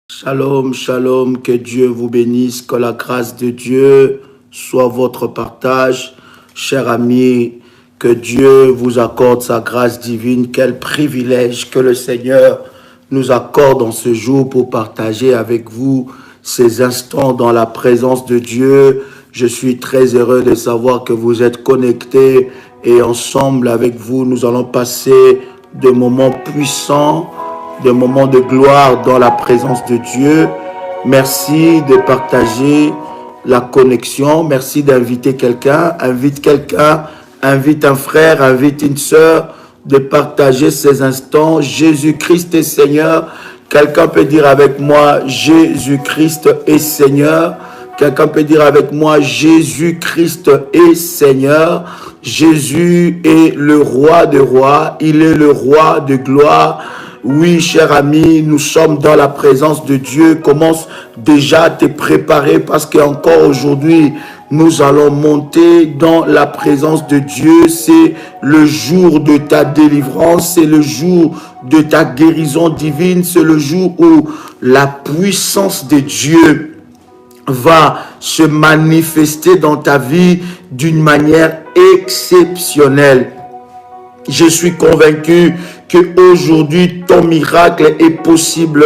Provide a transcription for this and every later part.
Shalom, shalom, que Dieu vous bénisse, que la grâce de Dieu soit votre partage. Chers amis, que Dieu vous accorde sa grâce divine. Quel privilège que le Seigneur nous accorde en ce jour pour partager avec vous ces instants dans la présence de Dieu. Je suis très heureux de savoir que vous êtes connectés et ensemble avec vous, nous allons passer de moments puissants, des moments de gloire dans la présence de Dieu. Merci de partager la connexion. Merci d'inviter quelqu'un. Invite quelqu'un, invite un frère, invite une sœur, de partager ces instants. Jésus-Christ est Seigneur. Quelqu'un peut dire avec moi, Jésus-Christ est Seigneur. Quelqu'un peut dire avec moi, Jésus-Christ est Seigneur. Jésus est le roi de rois. Il est le roi de gloire. Oui, cher ami, nous sommes dans la présence de Dieu. Commence déjà à te préparer parce qu'encore aujourd'hui, nous allons monter dans la présence de Dieu. C'est le jour de ta délivrance, c'est le jour de ta guérison divine, c'est le jour où la puissance de Dieu va se manifester dans ta vie d'une manière exceptionnelle. Je suis convaincu qu'aujourd'hui, ton miracle est possible.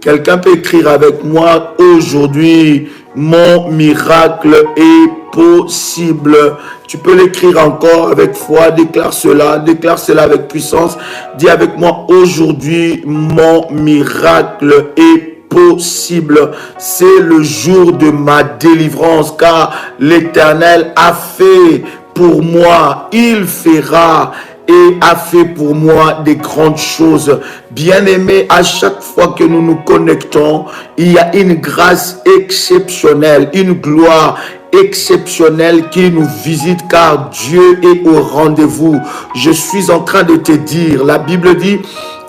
Quelqu'un peut écrire avec moi, aujourd'hui, mon miracle est possible. Tu peux l'écrire encore avec foi, déclare cela avec puissance. Dis avec moi, aujourd'hui, mon miracle est possible. C'est le jour de ma délivrance, car l'Éternel a fait pour moi, il fera et a fait pour moi des grandes choses. Bien-aimés, à chaque fois que nous nous connectons, il y a une grâce exceptionnelle, une gloire exceptionnelle qui nous visite, car Dieu est au rendez-vous. Je suis en train de te dire, la Bible dit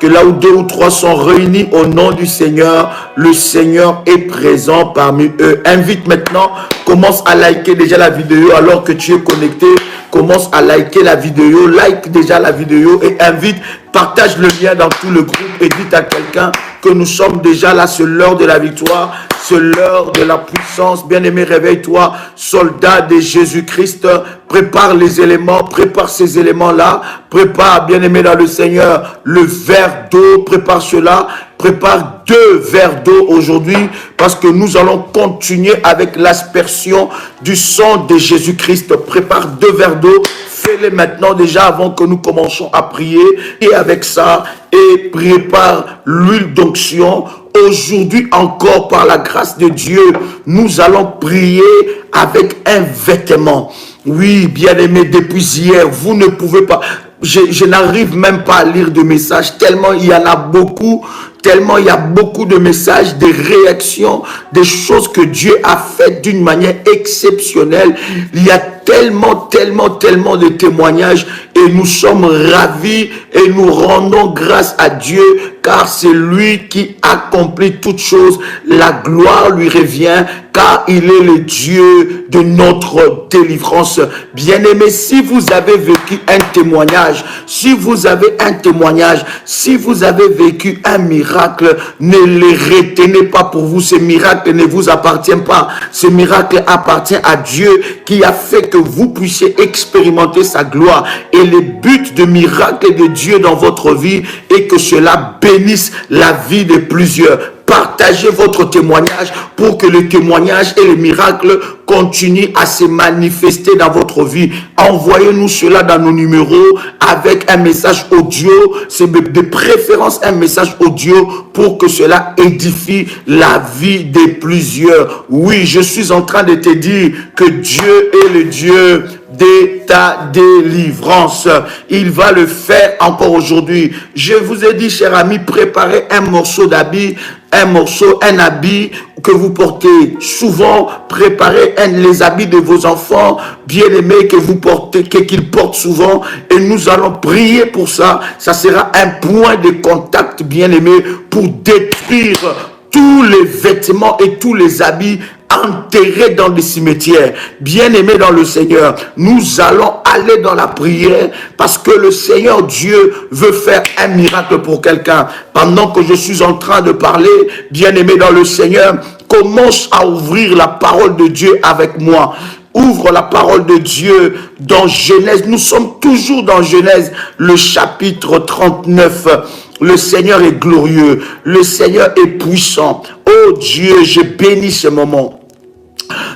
que là où 2 ou 3 sont réunis au nom du Seigneur, le Seigneur est présent parmi eux. Invite maintenant, commence à liker déjà la vidéo alors que tu es connecté. Commence à liker la vidéo, like déjà la vidéo et invite, partage le lien dans tout le groupe et dis à quelqu'un que nous sommes déjà là, c'est l'heure de la victoire, c'est l'heure de la puissance. Bien-aimé, réveille-toi, soldat de Jésus-Christ, prépare les éléments, prépare ces éléments-là, prépare, bien-aimé dans le Seigneur, le verre d'eau, prépare cela. Prépare 2 verres d'eau aujourd'hui parce que nous allons continuer avec l'aspersion du sang de Jésus-Christ. Prépare 2 verres d'eau. Fais-les maintenant déjà avant que nous commencions à prier. Et avec ça, et prépare l'huile d'onction. Aujourd'hui encore, par la grâce de Dieu, nous allons prier avec un vêtement. Oui, bien-aimés, depuis hier, vous ne pouvez pas... Je n'arrive même pas à lire de messages, tellement il y en a beaucoup, tellement il y a beaucoup de messages, des réactions, des choses que Dieu a faites d'une manière exceptionnelle. Il y a tellement de témoignages et nous sommes ravis et nous rendons grâce à Dieu car c'est lui qui accomplit toutes choses. La gloire lui revient car il est le Dieu de notre délivrance. Bien-aimés, si vous avez vécu un témoignage, si vous avez un témoignage, si vous avez vécu un miracle, ne les retenez pas pour vous. Ce miracle ne vous appartient pas. Ce miracle appartient à Dieu qui a fait que vous puissiez expérimenter sa gloire. Et le but de miracle de Dieu dans votre vie est que cela bénisse la vie de plusieurs. Partagez votre témoignage pour que le témoignage et le miracle continuent à se manifester dans votre vie. Envoyez-nous cela dans nos numéros avec un message audio. C'est de préférence un message audio pour que cela édifie la vie de plusieurs. Oui, je suis en train de te dire que Dieu est le Dieu de ta délivrance. Il va le faire encore aujourd'hui. Je vous ai dit, chers amis, préparez un morceau d'habit, un habit que vous portez souvent. Préparez les habits de vos enfants bien-aimés que vous portez, qu'ils portent souvent, et nous allons prier pour ça. Ça sera un point de contact bien-aimé pour détruire tous les vêtements et tous les habits enterrés dans des cimetières. Bien-aimés dans le Seigneur, nous allons aller dans la prière parce que le Seigneur Dieu veut faire un miracle pour quelqu'un. Pendant que je suis en train de parler, bien-aimés dans le Seigneur, commence à ouvrir la parole de Dieu avec moi. Ouvre la parole de Dieu dans Genèse. Nous sommes toujours dans Genèse, le chapitre 39. Le Seigneur est glorieux. Le Seigneur est puissant. Oh Dieu, je bénis ce moment.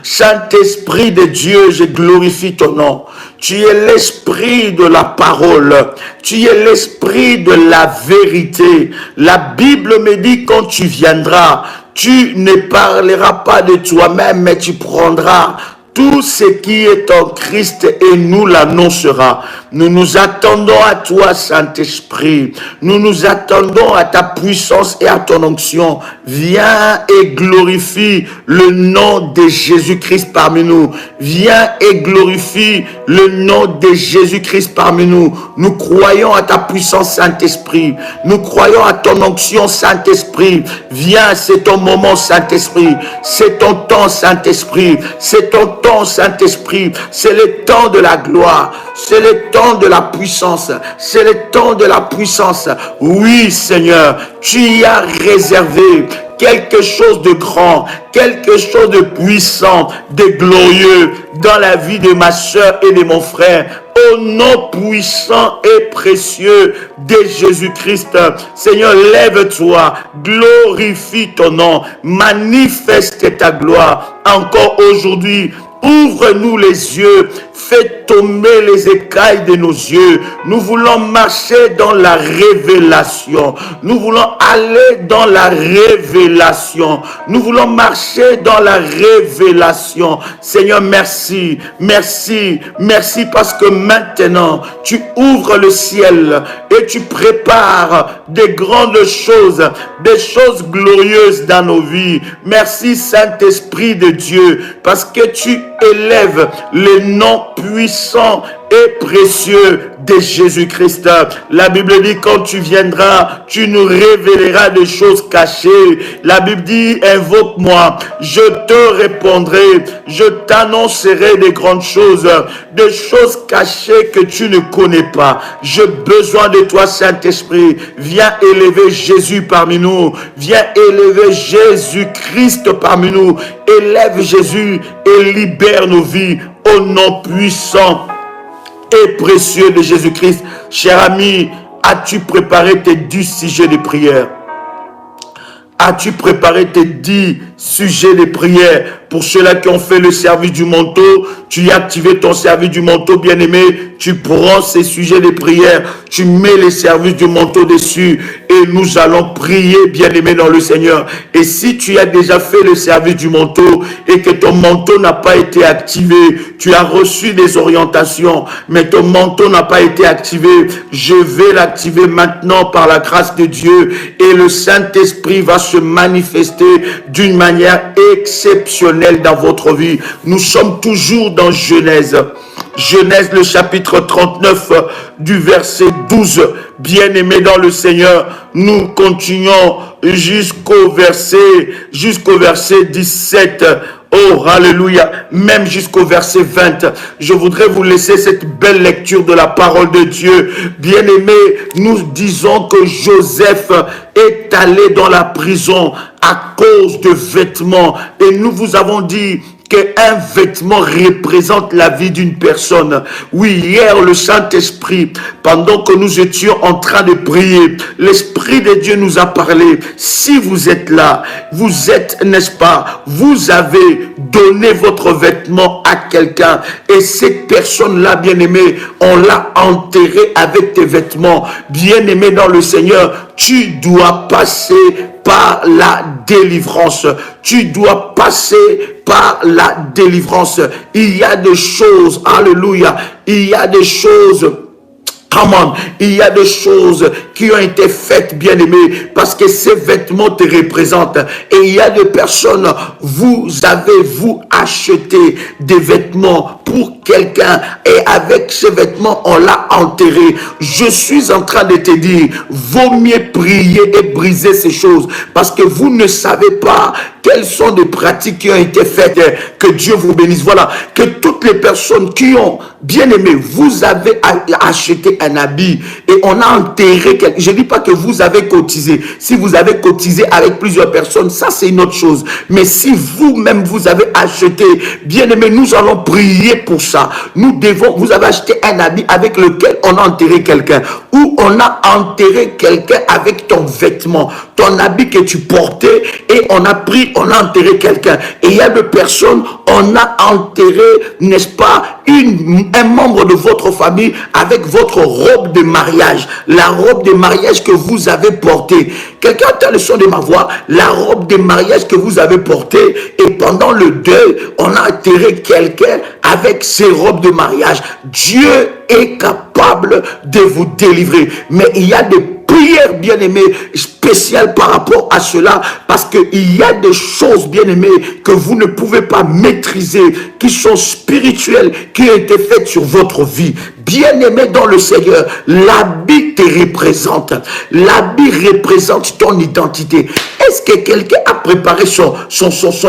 Saint-Esprit de Dieu, je glorifie ton nom. Tu es l'esprit de la parole. Tu es l'esprit de la vérité. La Bible me dit quand tu viendras, tu ne parleras pas de toi-même, mais tu prendras tout ce qui est en Christ et nous l'annoncera. Nous nous attendons à toi, Saint-Esprit. Nous nous attendons à ta puissance et à ton onction. Viens et glorifie le nom de Jésus-Christ parmi nous. Viens et glorifie le nom de Jésus-Christ parmi nous. Nous croyons à ta puissance, Saint-Esprit. Nous croyons à ton onction, Saint-Esprit. Viens, c'est ton moment, Saint-Esprit. C'est ton temps, Saint-Esprit. C'est ton temps, Saint-Esprit. C'est le temps de la gloire. C'est le temps de la puissance. C'est le temps de la puissance. Oui, Seigneur, tu y as réservé quelque chose de grand, quelque chose de puissant, de glorieux dans la vie de ma soeur et de mon frère. Au nom puissant et précieux de Jésus-Christ, Seigneur, lève-toi, glorifie ton nom, manifeste ta gloire encore aujourd'hui. Ouvre-nous les yeux, fais tomber les écailles de nos yeux. Nous voulons marcher dans la révélation. Nous voulons aller dans la révélation. Nous voulons marcher dans la révélation. Seigneur, merci, merci, merci parce que maintenant, tu ouvres le ciel et tu prépares des grandes choses, des choses glorieuses dans nos vies. Merci, Saint-Esprit de Dieu, parce que tu élèves le nom puissant et précieux de Jésus-Christ. La Bible dit, quand tu viendras, tu nous révéleras des choses cachées. La Bible dit, invoque-moi, je te répondrai, je t'annoncerai des grandes choses, des choses cachées que tu ne connais pas. J'ai besoin de toi, Saint-Esprit. Viens élever Jésus parmi nous. Viens élever Jésus-Christ parmi nous. Élève Jésus et libère nos vies au nom puissant et précieux de Jésus-Christ. Cher ami, as-tu préparé tes 10 sujets de prière? As-tu préparé tes 10 sujets de prière? Pour ceux-là qui ont fait le service du manteau, tu as activé ton service du manteau, bien-aimé. Tu prends ces sujets de prière, tu mets les services du manteau dessus et nous allons prier, bien-aimé dans le Seigneur. Et si tu as déjà fait le service du manteau et que ton manteau n'a pas été activé, tu as reçu des orientations, mais ton manteau n'a pas été activé, je vais l'activer maintenant par la grâce de Dieu et le Saint-Esprit va se manifester d'une manière exceptionnelle dans votre vie. Nous sommes toujours dans Genèse. Genèse, le chapitre 39, du verset 12. Bien-aimés dans le Seigneur, nous continuons jusqu'au verset 17. Oh, alléluia, même jusqu'au verset 20. Je voudrais vous laisser cette belle lecture de la parole de Dieu. Bien-aimés, nous disons que Joseph est allé dans la prison à cause de vêtements. Et nous vous avons dit qu'un vêtement représente la vie d'une personne. Oui, hier, le Saint-Esprit, pendant que nous étions en train de prier, l'Esprit de Dieu nous a parlé. Si vous êtes là, vous êtes, n'est-ce pas, vous avez donné votre vêtement à quelqu'un et cette personne-là, bien-aimée, on l'a enterré avec tes vêtements. Bien-aimé dans le Seigneur, tu dois passer par la délivrance. Tu dois passer par la délivrance. Il y a des choses, alléluia, il y a des choses, come on, il y a des choses qui ont été faites, bien-aimés, parce que ces vêtements te représentent. Et il y a des personnes, vous avez, vous, acheté des vêtements pour quelqu'un et avec ces vêtements, on l'a enterré. Je suis en train de te dire, vaut mieux prier et briser ces choses parce que vous ne savez pas quelles sont les pratiques qui ont été faites. Que Dieu vous bénisse. Voilà, que toutes les personnes qui ont bien aimé, vous avez acheté un habit et on a enterré quelqu'un. Je ne dis pas que vous avez cotisé. Si vous avez cotisé avec plusieurs personnes, ça c'est une autre chose. Mais si vous-même vous avez acheté, bien aimé, nous allons prier pour ça. Nous devons, vous avez acheté un habit avec lequel on a enterré quelqu'un, ou on a enterré quelqu'un avec ton vêtement, ton habit que tu portais, et on a pris, on a enterré quelqu'un. Et il y a des personnes, on a enterré, n'est-ce pas, un membre de votre famille avec votre robe de mariage, la robe de mariage que vous avez portée. Quelqu'un entend le son de ma voix, la robe de mariage que vous avez portée, et pendant le deuil, on a enterré quelqu'un avec ses robes de mariage. Dieu est capable de vous délivrer, mais il y a des prière, bien-aimé, spéciale par rapport à cela, parce qu'il y a des choses, bien-aimé, que vous ne pouvez pas maîtriser, qui sont spirituelles, qui ont été faites sur votre vie. Bien-aimé dans le Seigneur, l'habit te représente. L'habit représente ton identité. Est-ce que quelqu'un a préparé son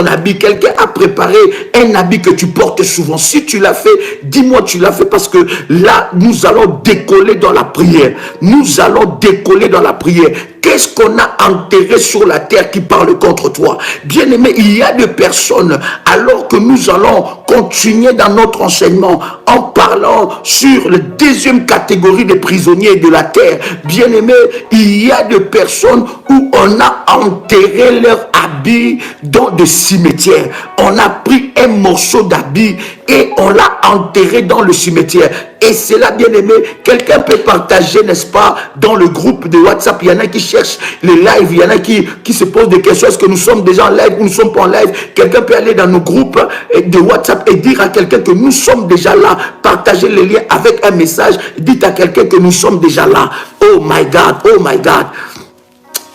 habit? Quelqu'un a préparé un habit que tu portes souvent? Si tu l'as fait, dis-moi tu l'as fait, parce que là, nous allons décoller dans la prière. Nous allons décoller dans la prière. Qu'est-ce qu'on a enterré sur la terre qui parle contre toi? Bien-aimé, il y a des personnes, alors que nous allons continuer dans notre enseignement en parlant sur la deuxième catégorie des prisonniers de la terre. Bien-aimé, il y a des personnes où on a enterré leur habit dans des cimetières. On a pris un morceau d'habit et on l'a enterré dans le cimetière. Et c'est là, bien aimé, quelqu'un peut partager, n'est-ce pas, dans le groupe de WhatsApp. Il y en a qui cherchent les lives, il y en a qui se posent des questions. Est-ce que nous sommes déjà en live ou nous ne sommes pas en live? Quelqu'un peut aller dans nos groupes de WhatsApp et dire à quelqu'un que nous sommes déjà là. Partagez les liens avec un message. Dites à quelqu'un que nous sommes déjà là. Oh my God, oh my God.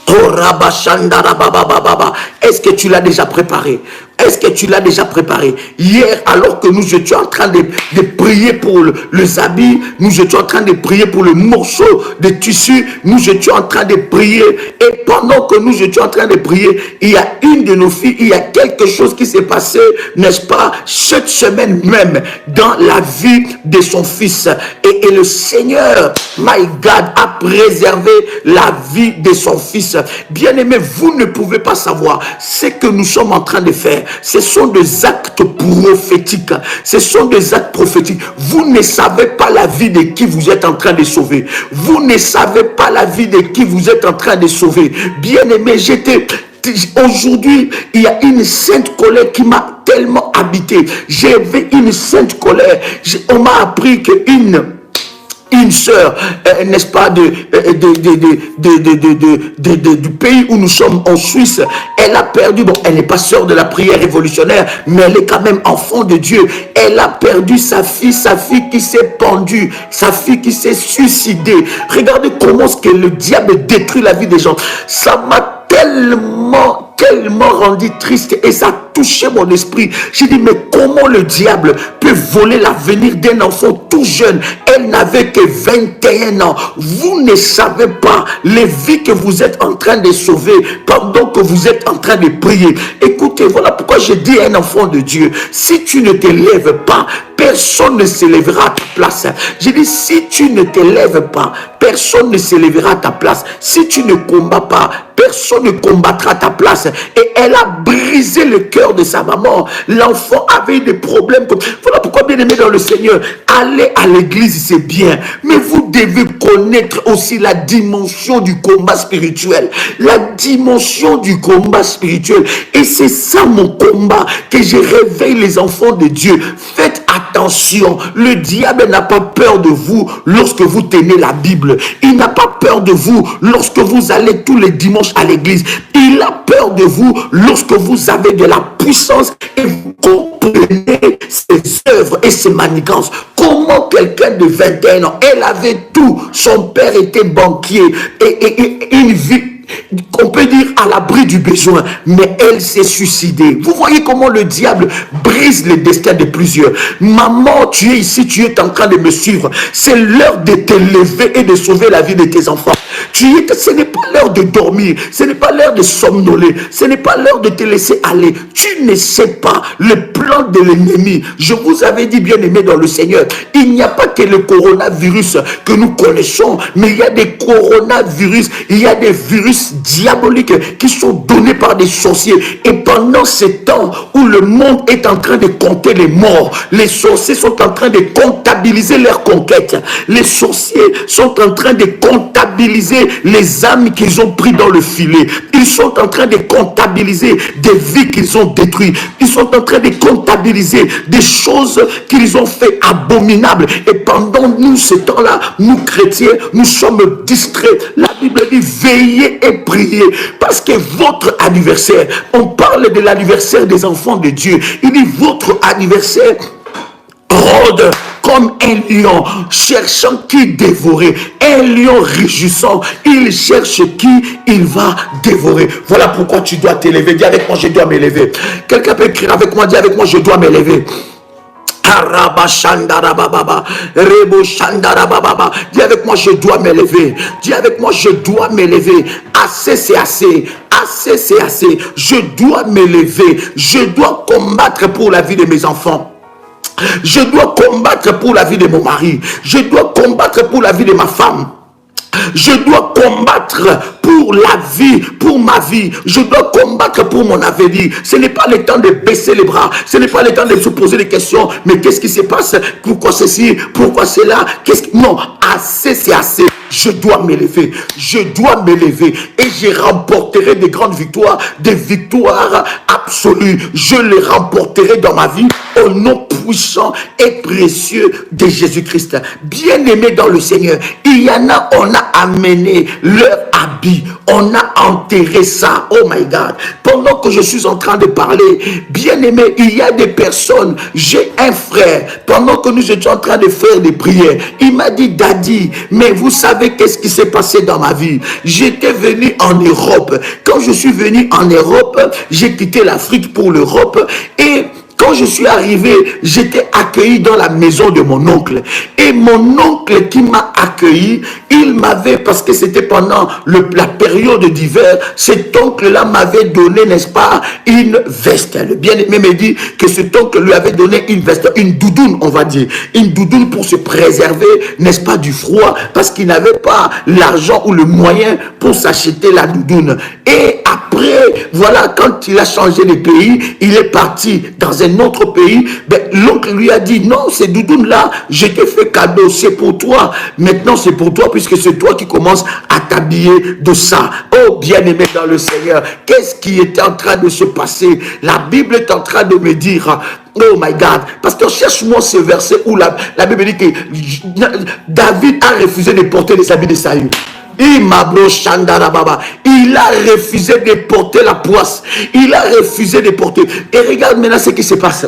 Oh Rabashandara Baba Baba. Est-ce que tu l'as déjà préparé? Est-ce que tu l'as déjà préparé? Hier, alors que nous étions en train de prier pour les habits, nous étions en train de prier pour le morceau de tissu, nous étions en train de prier. Et pendant que nous étions en train de prier, il y a une de nos filles, il y a quelque chose qui s'est passé, n'est-ce pas, cette semaine même, dans la vie de son fils. Et le Seigneur, my God, a préservé la vie de son fils. Bien-aimé, vous ne pouvez pas savoir ce que nous sommes en train de faire. Ce sont des actes prophétiques. Ce sont des actes prophétiques. Vous ne savez pas la vie de qui vous êtes en train de sauver. Vous ne savez pas la vie de qui vous êtes en train de sauver. Bien-aimé, aujourd'hui, il y a une sainte colère qui m'a tellement habité. J'avais une sainte colère. On m'a appris qu'une sœur, n'est-ce pas, du pays où nous sommes, en Suisse, elle a perdu, bon, elle n'est pas sœur de la prière révolutionnaire, mais elle est quand même enfant de Dieu. Elle a perdu sa fille qui s'est pendue, sa fille qui s'est suicidée. Regardez comment est-ce que le diable détruit la vie des gens. Ça m'a tellement rendu triste et ça a touché mon esprit. J'ai dit, mais comment le diable peut voler l'avenir d'un enfant tout jeune? Elle n'avait que 21 ans. Vous ne savez pas les vies que vous êtes en train de sauver pendant que vous êtes en train de prier. Écoutez, voilà pourquoi je dis à un enfant de Dieu, si tu ne te lèves pas, personne ne se lèvera à ta place. J'ai dit, si tu ne te lèves pas, personne ne se lèvera à ta place. Si tu ne combats pas, personne ne combattra à ta place. Et elle a brisé le cœur de sa maman. L'enfant avait des problèmes. Voilà pourquoi, bien aimé dans le Seigneur, aller à l'église, c'est bien. Mais vous devez connaître aussi la dimension du combat spirituel. La dimension du combat spirituel. Et c'est ça mon combat, que je réveille les enfants de Dieu. Faites attention. Le diable n'a pas peur de vous lorsque vous tenez la Bible. Il n'a pas peur de vous lorsque vous allez tous les dimanches à l'église. Il a peur de vous lorsque vous avez de la puissance et vous comprenez ses œuvres et ses manigances. Comment quelqu'un de 21 ans, elle avait tout, son père était banquier et une vie, on peut dire à l'abri du besoin, mais elle s'est suicidée. Vous voyez comment le diable brise le destin de plusieurs. Maman, tu es ici, tu es en train de me suivre. C'est l'heure de t'élever et de sauver la vie de tes enfants. Ce n'est pas l'heure de dormir, ce n'est pas l'heure de somnoler, ce n'est pas l'heure de te laisser aller. Tu ne sais pas le plan de l'ennemi. Je vous avais dit, bien aimé dans le Seigneur, il n'y a pas que le coronavirus que nous connaissons, mais il y a des coronavirus, il y a des virus diaboliques qui sont donnés par des sorciers. Et pendant ces temps où le monde est en train de compter les morts, les sorciers sont en train de comptabiliser leurs conquêtes. Les sorciers sont en train de comptabiliser les âmes qu'ils ont pris dans le filet. Ils sont en train de comptabiliser des vies qu'ils ont détruites. Ils sont en train de comptabiliser des choses qu'ils ont fait abominables. Et pendant nous, ce temps-là, nous chrétiens, nous sommes distraits. La Bible dit veillez et priez. Parce que votre anniversaire, on parle de l'anniversaire des enfants de Dieu. Il dit votre anniversaire rôde comme un lion cherchant qui dévorer. Un lion rugissant, il cherche qui il va dévorer. Voilà pourquoi tu dois t'élever. Dis avec moi, je dois m'élever. Quelqu'un peut écrire avec moi, dis avec moi, je dois m'élever. Dis avec moi, je dois m'élever. Dis avec moi, je dois m'élever. Assez, c'est assez. Assez, c'est assez. Je dois m'élever. Je dois combattre pour la vie de mes enfants. Je dois combattre pour la vie de mon mari. Je dois combattre pour la vie de ma femme. Je dois combattre pour la vie, pour ma vie. Je dois combattre pour mon avenir. Ce n'est pas le temps de baisser les bras. Ce n'est pas le temps de se poser des questions. Mais qu'est-ce qui se passe? Pourquoi ceci? Pourquoi cela? Non, assez, c'est assez. Je dois m'élever. Je dois m'élever. Et je remporterai des grandes victoires, des victoires absolues. Je les remporterai dans ma vie au nom puissant et précieux de Jésus-Christ. Bien-aimé dans le Seigneur, il y en a, on a amené leur habit, on a enterré ça. Oh my God. Pendant que je suis en train de parler, bien-aimé, il y a des personnes, j'ai un frère, pendant que nous étions en train de faire des prières, il m'a dit, Daddy, mais vous savez qu'est-ce qui s'est passé dans ma vie? J'étais venu en Europe. Quand je suis venu en Europe, j'ai quitté l'Afrique pour l'Europe et quand je suis arrivé, j'étais accueilli dans la maison de mon oncle. Et mon oncle qui m'a accueilli, il m'avait, parce que c'était pendant la période d'hiver, cet oncle-là m'avait donné, n'est-ce pas, une veste. Le bien-aimé me dit que cet oncle lui avait donné une veste, une doudoune, on va dire. Une doudoune pour se préserver, n'est-ce pas, du froid, parce qu'il n'avait pas l'argent ou le moyen pour s'acheter la doudoune. Et après, voilà, quand il a changé de pays, il est parti dans un autre pays. Ben, l'oncle lui a dit, non, ces doudounes là, je t'ai fait cadeau, c'est pour toi. Maintenant, c'est pour toi, puisque c'est toi qui commences à t'habiller de ça. Oh, bien-aimé dans le Seigneur, qu'est-ce qui était en train de se passer? La Bible est en train de me dire, oh my God, parce que cherche-moi ce verset où la Bible dit que David a refusé de porter les habits de Saül. Il a refusé de porter la poisse. Il a refusé de porter. Et regarde maintenant ce qui se passe.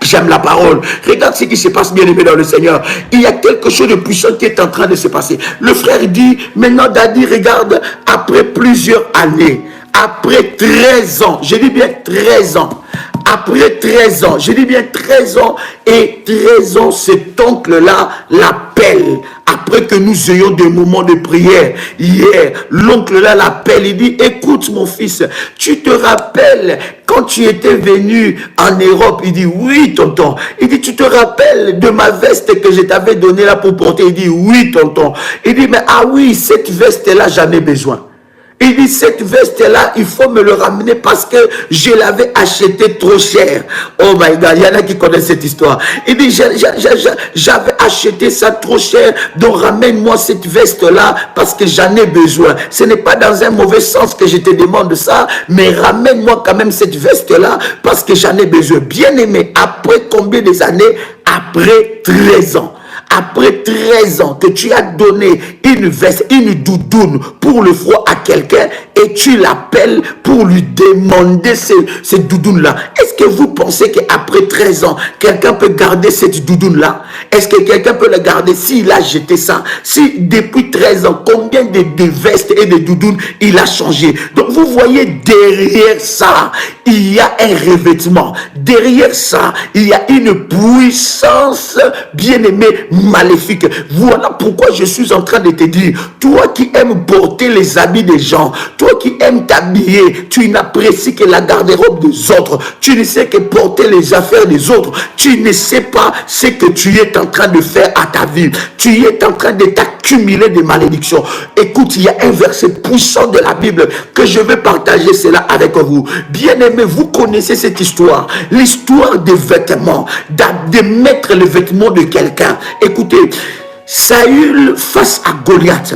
J'aime la parole. Regarde ce qui se passe, bien aimé dans le Seigneur. Il y a quelque chose de puissant qui est en train de se passer. Le frère dit, maintenant Daddy, regarde, après plusieurs années, après 13 ans, je dis bien 13 ans, après 13 ans, je dis bien 13 ans, et 13 ans, cet oncle-là l'appelle. Après que nous ayons des moments de prière, hier, l'oncle-là l'appelle, il dit, écoute mon fils, tu te rappelles quand tu étais venu en Europe? Il dit, oui tonton. Il dit, tu te rappelles de ma veste que je t'avais donnée là pour porter? Il dit, oui tonton. Il dit, mais ah oui, cette veste-là, j'en ai besoin. Il dit, cette veste-là, il faut me le ramener parce que je l'avais acheté trop cher. Oh my God, il y en a qui connaissent cette histoire. Il dit, j'avais acheté ça trop cher, donc ramène-moi cette veste-là parce que j'en ai besoin. Ce n'est pas dans un mauvais sens que je te demande ça, mais ramène-moi quand même cette veste-là parce que j'en ai besoin. Bien aimé, après combien des années? Après 13 ans. après 13 ans que tu as donné une veste, une doudoune pour le froid à quelqu'un et tu l'appelles pour lui demander cette doudoune-là. Est-ce que vous pensez qu'après 13 ans, quelqu'un peut garder cette doudoune-là? Est-ce que quelqu'un peut la garder s'il a jeté ça? Si depuis 13 ans, combien de vestes et de doudounes il a changé? Donc vous voyez, derrière ça, il y a un revêtement. Derrière ça, il y a une puissance, bien-aimée, maléfique. Voilà pourquoi je suis en train de te dire, toi qui aimes porter les habits des gens, toi qui aimes t'habiller, tu n'apprécies que la garde-robe des autres, tu ne sais que porter les affaires des autres, tu ne sais pas ce que tu es en train de faire à ta vie, tu es en train de t'accumuler des malédictions. Écoute, il y a un verset puissant de la Bible que je vais partager cela avec vous. Bien-aimés, vous connaissez cette histoire, l'histoire des vêtements, de mettre les vêtements de quelqu'un. Écoutez, Saül face à Goliath.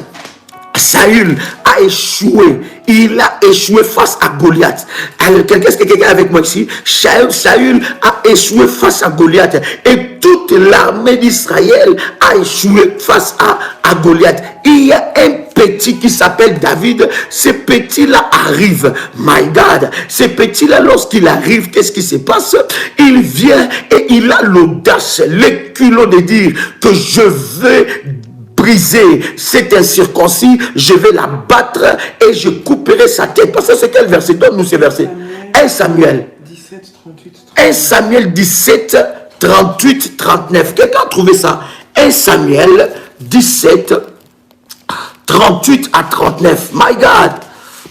Saül a échoué. Il a échoué face à Goliath. Est-ce que quelqu'un est avec moi ici? Saül a échoué face à Goliath. Et toute l'armée d'Israël a échoué face à Goliath. Il y a un petit qui s'appelle David. Ce petit-là arrive. My God. Ce petit-là, lorsqu'il arrive, qu'est-ce qui se passe? Il vient et il a l'audace, le culot de dire que je veux briser cet incirconcis, je vais la battre et je couperai sa tête. Parce que c'est quel verset? Donne-nous ces versets. 1 Samuel 17, 38, 1 Samuel 17, 38, 39. Quelqu'un a trouvé ça? 1 Samuel 17, 38 à 39. My God.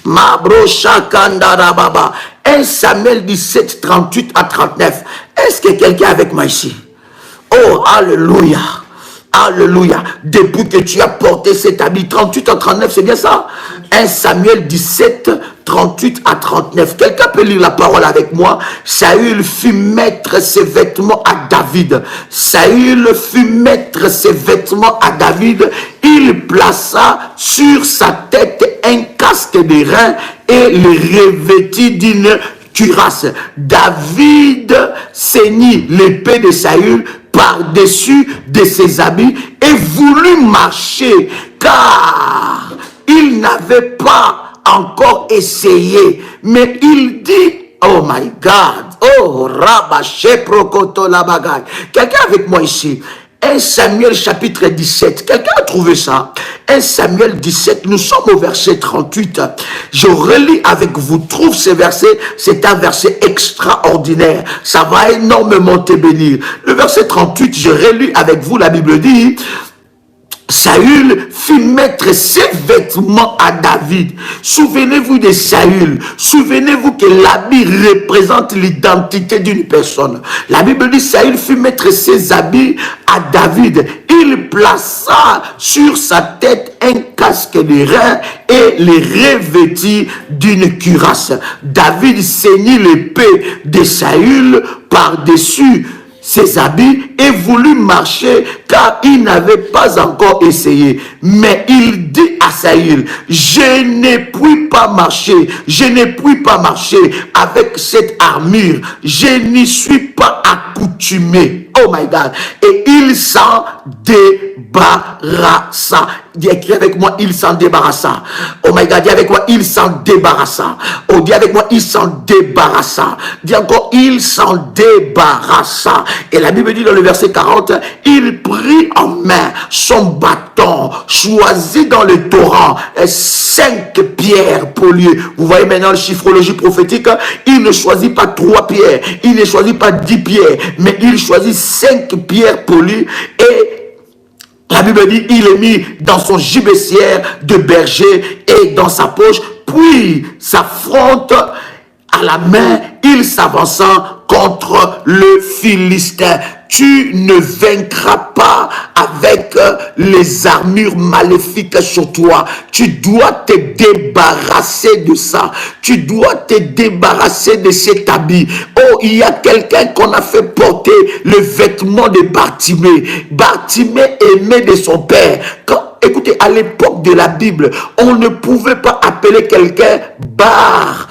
Mabrocha Kandarababa. 1 Samuel 17, 38 à 39. Est-ce que quelqu'un est avec moi ici? Oh, alléluia. Alléluia. Depuis que tu as porté cet habit, 38 à 39, c'est bien ça? 1 Samuel 17, 38 à 39. Quelqu'un peut lire la parole avec moi? Saül fit mettre ses vêtements à David. Saül fit mettre ses vêtements à David. Il plaça sur sa tête un casque de reins et le revêtit d'une cuirasse. David ceignit l'épée de Saül par-dessus de ses habits et voulut marcher car il n'avait pas encore essayé. Mais il dit, oh my God, oh Rabaché Prokoto la bagaille. Quelqu'un avec moi ici? 1 Samuel chapitre 17. Quelqu'un a trouvé ça? 1 Samuel 17, nous sommes au verset 38. Je relis avec vous. Trouve ce verset. C'est un verset extraordinaire. Ça va énormément te bénir. Le verset 38, je relis avec vous. La Bible dit, Saül fit mettre ses vêtements à David. Souvenez-vous de Saül. Souvenez-vous que l'habit représente l'identité d'une personne. La Bible dit, Saül fit mettre ses habits à David. Il plaça sur sa tête un casque de reins et les revêtit d'une cuirasse. David ceignit l'épée de Saül par-dessus ses habits et voulut marcher car il n'avait pas encore essayé. Mais il dit à Saül, je ne puis pas marcher, je ne puis pas marcher avec cette armure, je n'y suis pas accoutumé. Oh my God. Et il s'en débarrassa. Dis avec moi, il s'en débarrassa. Oh my God, dis avec moi, il s'en débarrassa. Oh, dis avec moi, il s'en débarrassa. Dis encore, il s'en débarrassa. Et la Bible dit dans le verset 40, il prit en main son bâton, choisi dans le torrent 5 pierres polies. Vous voyez maintenant la chiffrologie prophétique, il ne choisit pas 3 pierres, il ne choisit pas 10 pierres, mais il choisit 5 pierres polies et la Bible dit, il est mis dans son gibecière de berger et dans sa poche, puis s'affronte à la main, il s'avança contre le Philistin. Tu ne vaincras pas avec les armures maléfiques sur toi. Tu dois te débarrasser de ça. Tu dois te débarrasser de cet habit. Oh, il y a quelqu'un qu'on a fait porter le vêtement de Bartimée. Bartimée aimé de son père. Écoutez, à l'époque de la Bible, on ne pouvait pas appeler quelqu'un Bar.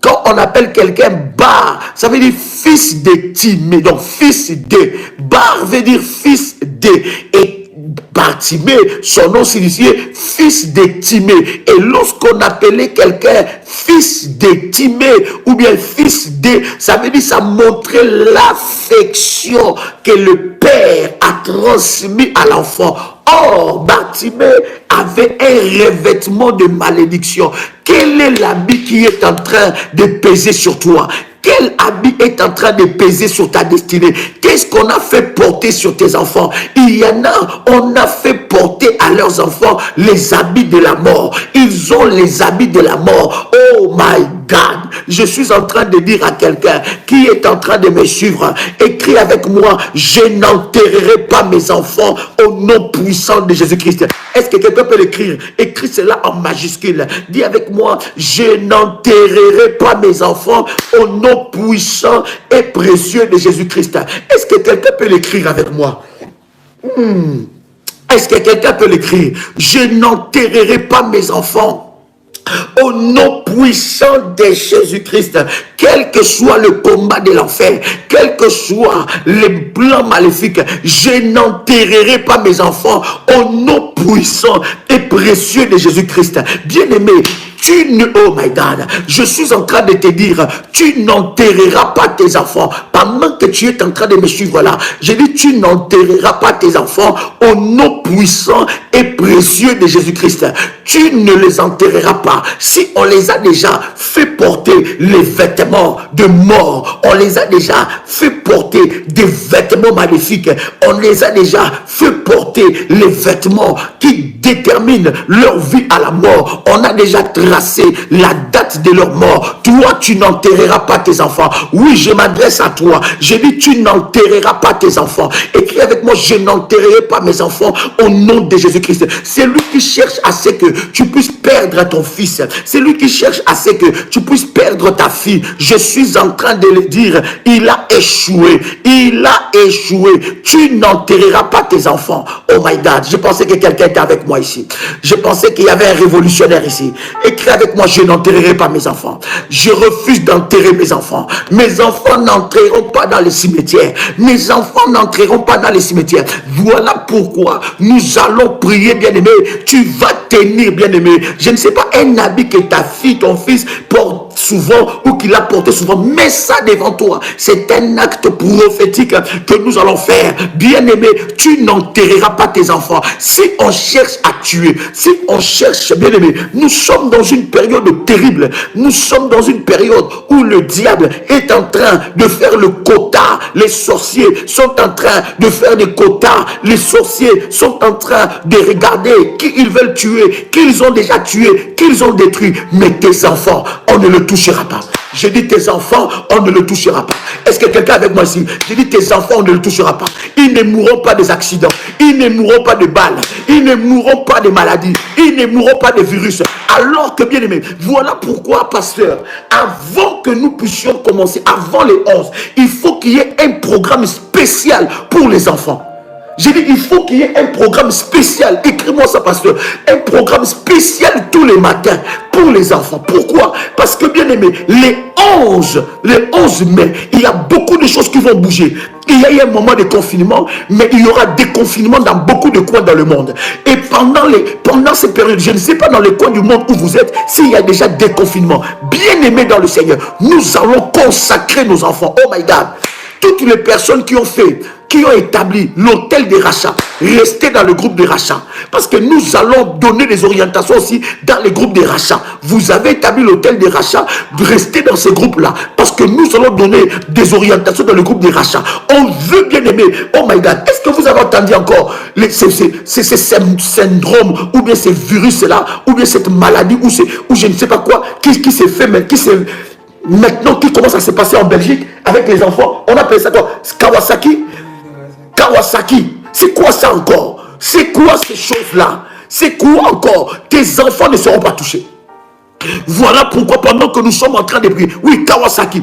Quand on appelle quelqu'un Bar, ça veut dire fils de Timée, donc fils de. Bar veut dire fils de. Et Bartimée, son nom signifiait fils de Timée. Et lorsqu'on appelait quelqu'un fils de Timée ou bien fils de, ça veut dire ça montrait l'affection que le père a transmis à l'enfant. Or, Bartimée avait un revêtement de malédiction. Quel est l'habit qui est en train de peser sur toi? Quel habit est en train de peser sur ta destinée? Qu'est-ce qu'on a fait porter sur tes enfants? Il y en a, on a fait porter à leurs enfants les habits de la mort. Ils ont les habits de la mort. Oh my God! Je suis en train de dire à quelqu'un qui est en train de me suivre, écris avec moi, je n'enterrerai pas mes enfants au nom puissant de Jésus-Christ. Est-ce que quelqu'un peut l'écrire? Écris cela en majuscule. Dis avec moi, je n'enterrerai pas mes enfants au nom puissant et précieux de Jésus-Christ. Est-ce que quelqu'un peut l'écrire avec moi? Est-ce que quelqu'un peut l'écrire? Je n'enterrerai pas mes enfants au nom puissant de Jésus-Christ. Quel que soit le combat de l'enfer, quel que soit les plans maléfiques, je n'enterrerai pas mes enfants au nom puissant et précieux de Jésus-Christ. Bien-aimé, oh my God, je suis en train de te dire, tu n'enterreras pas tes enfants. Pendant que tu es en train de me suivre là, je dis, tu n'enterreras pas tes enfants au nom puissant et précieux de Jésus-Christ. Tu ne les enterreras pas. Si on les a déjà fait porter les vêtements de mort, on les a déjà fait porter des vêtements maléfiques, on les a déjà fait porter les vêtements qui déterminent leur vie à la mort, on a déjà tracé la date de leur mort. Toi, tu n'enterreras pas tes enfants. Oui, je m'adresse à toi. Je dis, tu n'enterreras pas tes enfants. Écris avec moi, je n'enterrerai pas mes enfants au nom de Jésus-Christ. C'est lui qui cherche à ce que tu puisses perdre ton fils. C'est lui qui cherche à ce que tu puisses perdre ta fille. Je suis en train de le dire, il a échoué. Il a échoué. Tu n'enterreras pas tes enfants. Oh my God, je pensais que quelqu'un était avec moi ici. Je pensais qu'il y avait un révolutionnaire ici. Écris avec moi, je n'enterrerai pas mes enfants. Je refuse d'enterrer mes enfants. Mes enfants n'entreront pas dans les cimetières. Mes enfants n'entreront pas dans les cimetières. Voilà pourquoi nous allons prier, bien-aimé. Tu vas tenir, bien-aimé. Je ne sais pas, un habit que ta fille, ton fils porte souvent ou qu'il a porté souvent, mets ça devant toi. C'est un acte prophétique que nous allons faire. Bien-aimé, tu n'enterreras pas tes enfants. Si on cherche à tuer, si on cherche, bien-aimé, nous sommes dans une période terrible. Nous sommes dans une période où le diable est en train de faire le quota. Les sorciers sont en train de faire des quotas. Les sorciers sont en train de regarder qui ils veulent tuer, qu'ils ont déjà tué, qu'ils ont détruit. Mais tes enfants, on ne le touchera pas. Je dis tes enfants, on ne le touchera pas. Est-ce que quelqu'un avec moi ici? Je dis tes enfants, on ne le touchera pas. Ils ne mourront pas des accidents. Ils ne mourront pas de balles. Ils ne mourront pas de maladies. Ils ne mourront pas de virus. Alors que, bien aimé, voilà pourquoi, pasteur, avant que nous puissions commencer, avant les 11, il faut qu'il y ait un programme spécial pour les enfants. J'ai dit, il faut qu'il y ait un programme spécial. Écris-moi ça, pasteur. Un programme spécial tous les matins pour les enfants. Pourquoi? Parce que, bien aimé, les 11 mai, il y a beaucoup de choses qui vont bouger. Il y a eu un moment de confinement, mais il y aura des confinements dans beaucoup de coins dans le monde. Et pendant ces périodes, je ne sais pas dans les coins du monde où vous êtes, s'il y a déjà des confinements. Bien aimés dans le Seigneur, nous allons consacrer nos enfants. Oh my God! Toutes les personnes qui ont établi l'hôtel des rachats, restez dans le groupe des rachats. Parce que nous allons donner des orientations aussi dans les groupes des rachats. Vous avez établi l'hôtel des rachats, restez dans ces groupes-là. Parce que nous allons donner des orientations dans le groupe des rachats. On veut, bien aimer. Oh my God, est-ce que vous avez entendu encore ces syndromes, ou bien ces virus-là, ou bien cette maladie, ou je ne sais pas quoi, qui s'est fait, mais maintenant, qui commence à se passer en Belgique avec les enfants? On appelle ça quoi? Kawasaki? C'est quoi ça encore? C'est quoi ces choses-là? C'est quoi encore? Tes enfants ne seront pas touchés. Voilà pourquoi pendant que nous sommes en train de prier, oui, Kawasaki,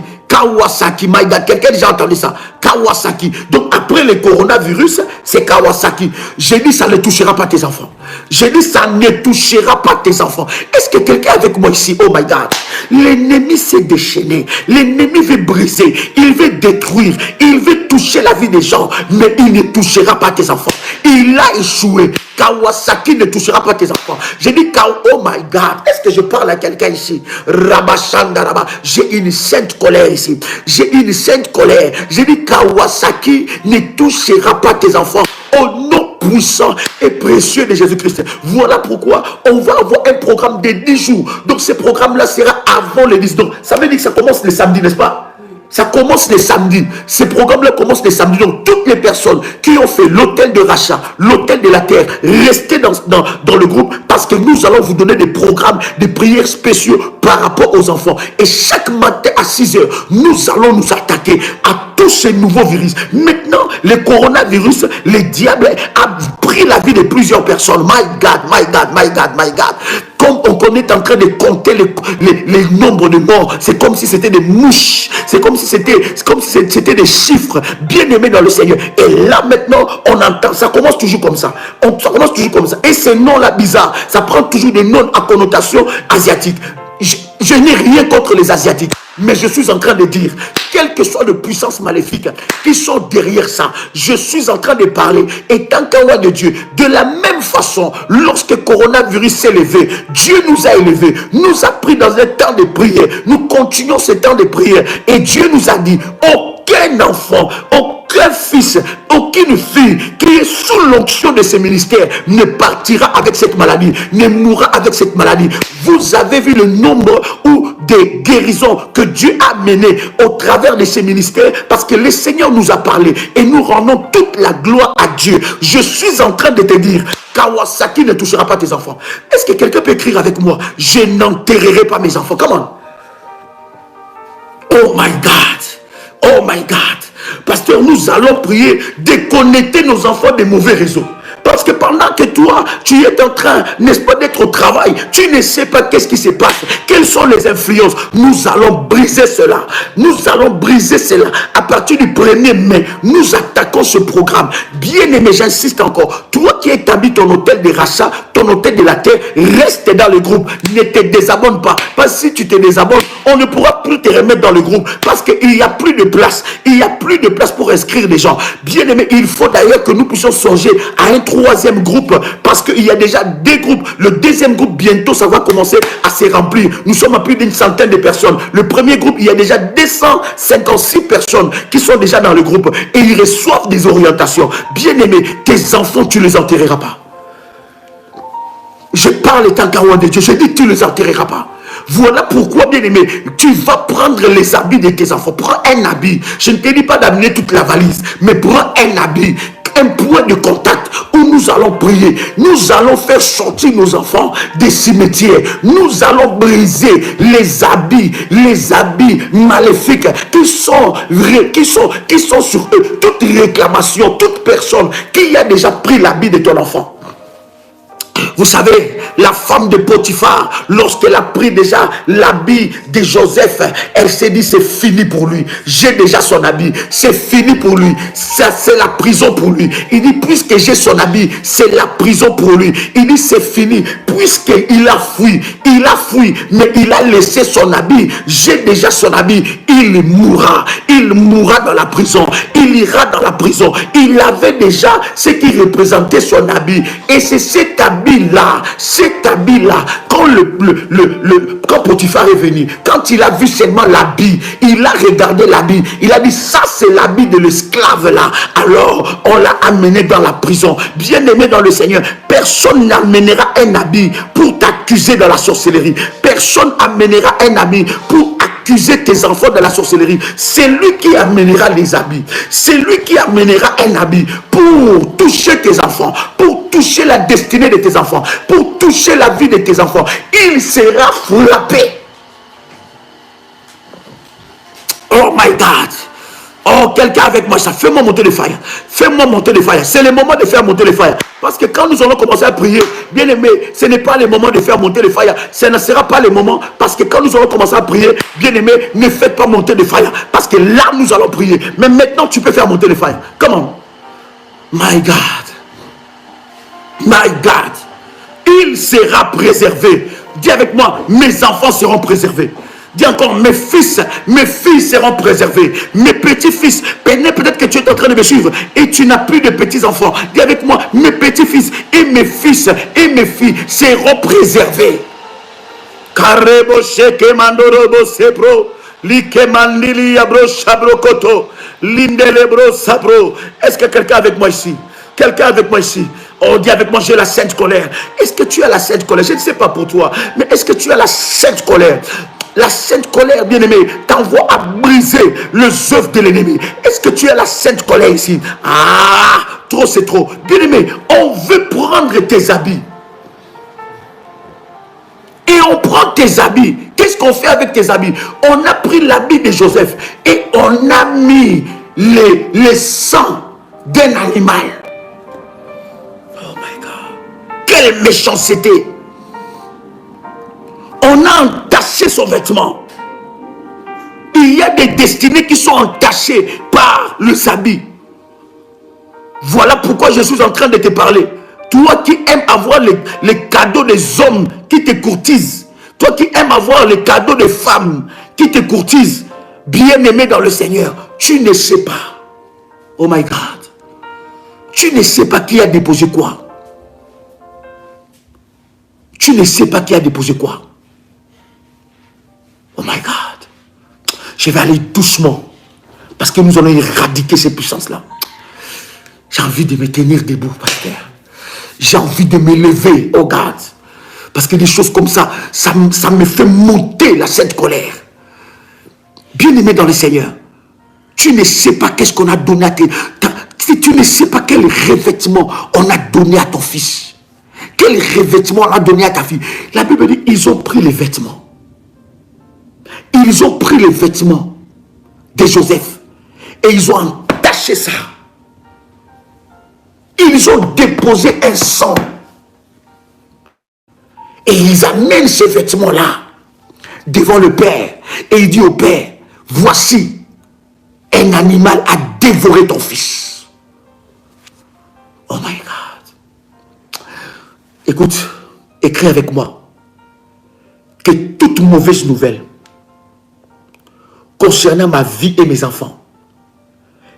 my God, quelqu'un a déjà entendu ça? Kawasaki. Donc après le coronavirus, c'est Kawasaki. J'ai dit, ça ne touchera pas tes enfants. J'ai dit, ça ne touchera pas tes enfants. Est-ce que quelqu'un est avec moi ici? Oh my God. L'ennemi s'est déchaîné. L'ennemi veut briser. Il veut détruire. Il veut toucher la vie des gens. Mais il ne touchera pas tes enfants. Il a échoué. Kawasaki ne touchera pas tes enfants. J'ai dit, oh my God. Est-ce que je parle à quelqu'un ici? Rabashandaraba. J'ai une sainte colère ici. J'ai une sainte colère. J'ai dit, Kawasaki ne touchera pas tes enfants. Au nom puissant et précieux de Jésus-Christ. Voilà pourquoi on va avoir un programme de 10 jours. Donc ce programme-là sera avant les 10. Donc ça veut dire que ça commence le samedi, n'est-ce pas? Ça commence le samedi. Ce programme-là commence le samedi. Donc, toutes les personnes qui ont fait l'hôtel de rachat, l'hôtel de la terre, restez dans le groupe parce que nous allons vous donner des programmes, des prières spéciaux par rapport aux enfants. Et chaque matin à 6 heures, nous allons nous attaquer à tous ces nouveaux virus. Maintenant, le coronavirus, le diable a pris la vie de plusieurs personnes. My God, my God, my God, my God. Comme on est en train de compter les nombres de morts, c'est comme si c'était des mouches, c'est comme si c'était des chiffres bien aimés dans le Seigneur. Et là maintenant, on entend, ça commence toujours comme ça. Ça commence toujours comme ça. Et ces noms-là bizarres, ça prend toujours des noms à connotation asiatique. Je n'ai rien contre les Asiatiques, mais je suis en train de dire, quelle que soit les puissances maléfiques qui sont derrière ça, je suis en train de parler, étant qu'un roi de Dieu, de la même façon, lorsque le coronavirus s'est levé, Dieu nous a élevés, nous a pris dans un temps de prière, nous continuons ce temps de prière, et Dieu nous a dit, aucun enfant, aucun fils, aucune fille qui est sous l'onction de ce ministère ne partira avec cette maladie, ne mourra avec cette maladie. Vous avez vu le nombre des guérisons que Dieu a menées au travers de ces ministères parce que le Seigneur nous a parlé et nous rendons toute la gloire à Dieu. Je suis en train de te dire, Kawasaki ne touchera pas tes enfants. Est-ce que quelqu'un peut écrire avec moi? Je n'enterrerai pas mes enfants. Comment? Oh my God. Oh my God. Pasteur, nous allons prier, déconnecter nos enfants des mauvais réseaux. Parce que pendant que toi, tu es en train, n'est-ce pas, d'être au travail, tu ne sais pas qu'est-ce qui se passe, quelles sont les influences. Nous allons briser cela. Nous allons briser cela. À partir du 1er mai, nous attaquons ce programme. Bien aimé, j'insiste encore. Toi qui établis ton hôtel de rachat, ton hôtel de la terre, reste dans le groupe. Ne te désabonne pas. Parce que si tu te désabonnes, on ne pourra plus te remettre dans le groupe. Parce qu'il n'y a plus de place. Il n'y a plus de place pour inscrire les gens. Bien aimé, il faut d'ailleurs que nous puissions songer à un troisième groupe, parce qu'il y a déjà des groupes. Le deuxième groupe, bientôt, ça va commencer à se remplir. Nous sommes à plus d'une centaine de personnes. Le premier groupe, il y a déjà 256 personnes qui sont déjà dans le groupe et ils reçoivent des orientations. Bien aimé, tes enfants, tu ne les enterreras pas. Je parle étant qu'un roi de Dieu. Je dis, tu ne les enterreras pas. Voilà pourquoi, bien aimé, tu vas prendre les habits de tes enfants. Prends un habit. Je ne te dis pas d'amener toute la valise, mais prends un habit. Un point de contact où nous allons prier. Nous allons faire sortir nos enfants des cimetières. Nous allons briser les habits maléfiques qui sont sur eux. Toute réclamation, toute personne qui a déjà pris l'habit de ton enfant. Vous savez, la femme de Potiphar, lorsqu'elle a pris déjà l'habit de Joseph, elle s'est dit, c'est fini pour lui. J'ai déjà son habit, c'est fini pour lui. Ça, c'est la prison pour lui. Il dit, puisque j'ai son habit, c'est la prison pour lui. Il dit, c'est fini, puisqu'il a fui, mais il a laissé son habit. J'ai déjà son habit, il mourra dans la prison. Il ira dans la prison. Il avait déjà ce qui représentait son habit. Et c'est cet habit-là, quand Potiphar est venu, quand il a vu seulement l'habit, il a regardé l'habit, il a dit, ça c'est l'habit de l'esclave là. Alors, on l'a amené dans la prison. Bien aimé dans le Seigneur, personne n'amènera un habit pour t'accuser de la sorcellerie. Personne n'amènera un habit pour accuser tes enfants de la sorcellerie. C'est lui qui amènera les habits. C'est lui qui amènera un habit pour toucher tes enfants, pour toucher la destinée de tes enfants, pour toucher la vie de tes enfants. Il sera frappé. Oh my God. Oh, quelqu'un avec moi, ça. Fais-moi monter le fire. Fais-moi monter le fire. C'est le moment de faire monter le fire. Parce que quand nous allons commencer à prier, bien aimé, ce n'est pas le moment de faire monter le fire. Ce ne sera pas le moment. Parce que quand nous allons commencer à prier, bien aimé, ne faites pas monter le fire. Parce que là, nous allons prier. Mais maintenant, tu peux faire monter le fire. Comment? My God. My God. Il sera préservé. Dis avec moi, mes enfants seront préservés. Dis encore, mes filles seront préservés. Mes petits-fils, peut-être que tu es en train de me suivre et tu n'as plus de petits-enfants. Dis avec moi, mes petits-fils et mes fils et mes filles seront préservés. Karebo sheke mandorobo sepro, like mandili abro shabrokoto, lindelebro sabro. Est-ce que quelqu'un avec moi ici? Quelqu'un avec moi ici? On dit avec moi, j'ai la sainte colère. Est-ce que tu as la sainte colère? Je ne sais pas pour toi, mais est-ce que tu as la sainte colère? La sainte colère, bien-aimé, t'envoie à briser les œuvres de l'ennemi. Est-ce que tu as la sainte colère ici? Ah, trop c'est trop. Bien-aimé, on veut prendre tes habits. Et on prend tes habits. Qu'est-ce qu'on fait avec tes habits? On a pris l'habit de Joseph et on a mis les sangs d'un animal. Oh my God. Quelle méchanceté. On a entaché son vêtement. Il y a des destinées qui sont entachées par le habit. Voilà pourquoi je suis en train de te parler. Toi qui aimes avoir les cadeaux des hommes qui te courtisent. Toi qui aimes avoir les cadeaux des femmes qui te courtisent. Bien-aimé dans le Seigneur, tu ne sais pas. Oh my God. Tu ne sais pas qui a déposé quoi. Tu ne sais pas qui a déposé quoi. Oh my God. Je vais aller doucement. Parce que nous allons éradiquer ces puissances-là. J'ai envie de me tenir debout, pasteur. J'ai envie de me lever, oh God. Parce que des choses comme ça, ça me fait monter la sainte colère. Bien-aimé dans le Seigneur, tu ne sais pas qu'est-ce qu'on a donné à tes... Tu ne sais pas quel revêtement on a donné à ton fils. Quel revêtement on a donné à ta fille. La Bible dit, ils ont pris les vêtements. Ils ont pris les vêtements de Joseph et ils ont entaché ça. Ils ont déposé un sang. Et ils amènent ces vêtements-là devant le Père. Et il dit au Père, voici un animal a dévoré ton fils. Oh my God. Écoute, écris avec moi que toute mauvaise nouvelle concernant ma vie et mes enfants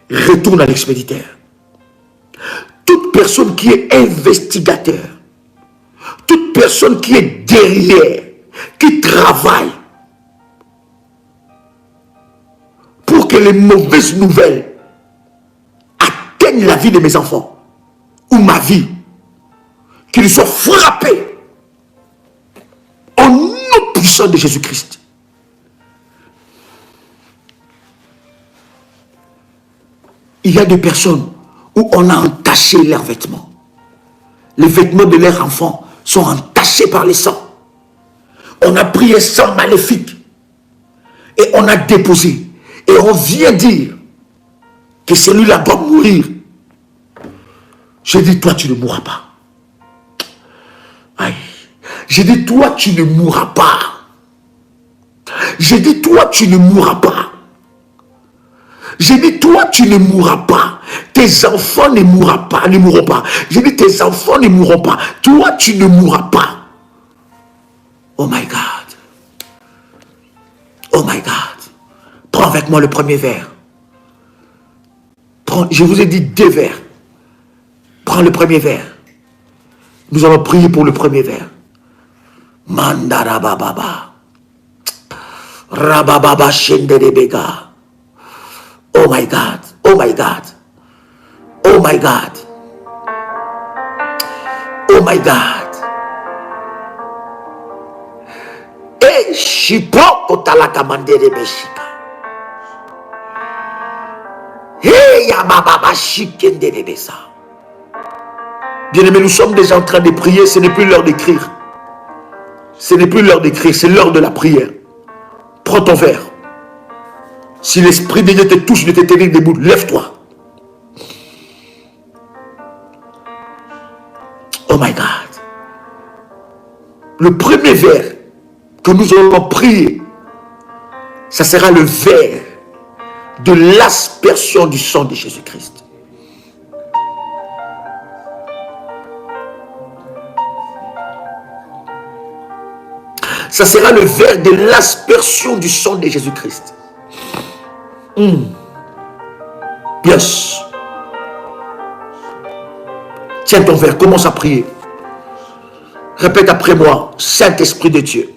retourne à l'expéditeur. Toute personne qui est investigateur, toute personne qui est derrière, qui travaille pour que les mauvaises nouvelles atteignent la vie de mes enfants ou ma vie, qu'ils soient frappés au nom puissant de Jésus-Christ. Il y a des personnes où on a entaché leurs vêtements. Les vêtements de leurs enfants sont entachés par le sang. On a pris un sang maléfique et on a déposé. Et on vient dire que celui-là doit mourir. Je dis, toi, tu ne mourras pas. Aïe. Je dis, toi, tu ne mourras pas. Je dis, toi, tu ne mourras pas. Je dis, toi, tu ne mourras pas. Tes enfants ne mourront pas, ne mourront pas. Je dis, tes enfants ne mourront pas. Toi, tu ne mourras pas. Oh my God. Oh my God. Prends avec moi le premier verre. Je vous ai dit 2 verres. Prends le premier verre. Nous allons prier pour le premier verre. Mandarababa. Rabababa Shenderebega. Oh my God. Oh my God. Oh my God. Oh my God. Et Shipoko Talakamandere Beshika. Et Yamababa Shikendere Besa. Bien-aimés, nous sommes déjà en train de prier. Ce n'est plus l'heure d'écrire. Ce n'est plus l'heure d'écrire, c'est l'heure de la prière. Prends ton verre. Si l'Esprit de Dieu te touche de te tenir debout, lève-toi. Le premier vers que nous allons prier, ça sera le vers de l'aspersion du sang de Jésus-Christ. Ça sera le vers de l'aspersion du sang de Jésus-Christ. Yes. Tiens ton verre, commence à prier. Répète après moi, Saint-Esprit de Dieu.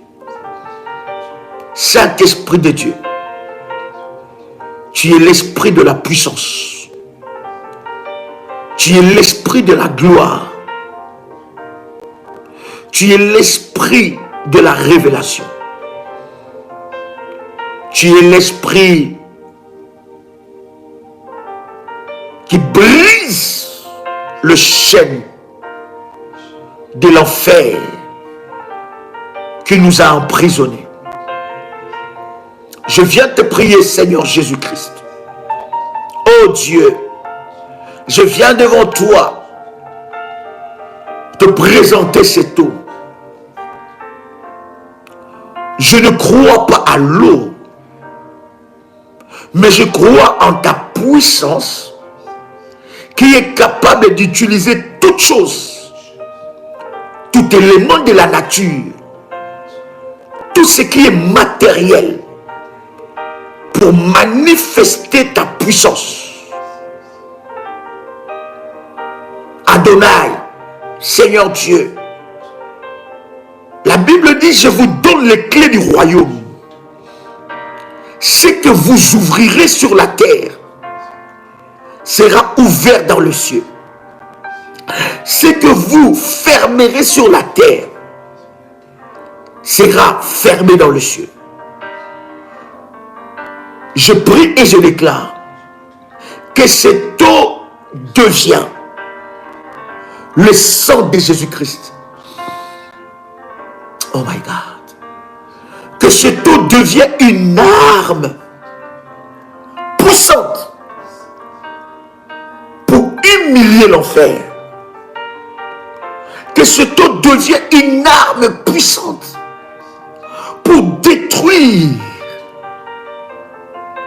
Saint-Esprit de Dieu. Tu es l'esprit de la puissance. Tu es l'esprit de la gloire. Tu es l'esprit de la révélation. Tu es l'esprit qui brise le chêne de l'enfer qui nous a emprisonnés. Je viens te prier, Seigneur Jésus-Christ. Oh Dieu, je viens devant toi te présenter cette eau. Je ne crois pas à l'eau, mais je crois en ta puissance qui est capable d'utiliser toutes choses, tout élément de la nature, tout ce qui est matériel pour manifester ta puissance. Adonai, Seigneur Dieu, la Bible dit, je vous donne les clés du royaume. Ce que vous ouvrirez sur la terre sera ouvert dans le ciel. Ce que vous fermerez sur la terre sera fermé dans le ciel. Je prie et je déclare que cette eau devient le sang de Jésus-Christ. Oh my God. Que cette eau devienne une arme puissante pour humilier l'enfer. Que cette eau devienne une arme puissante pour détruire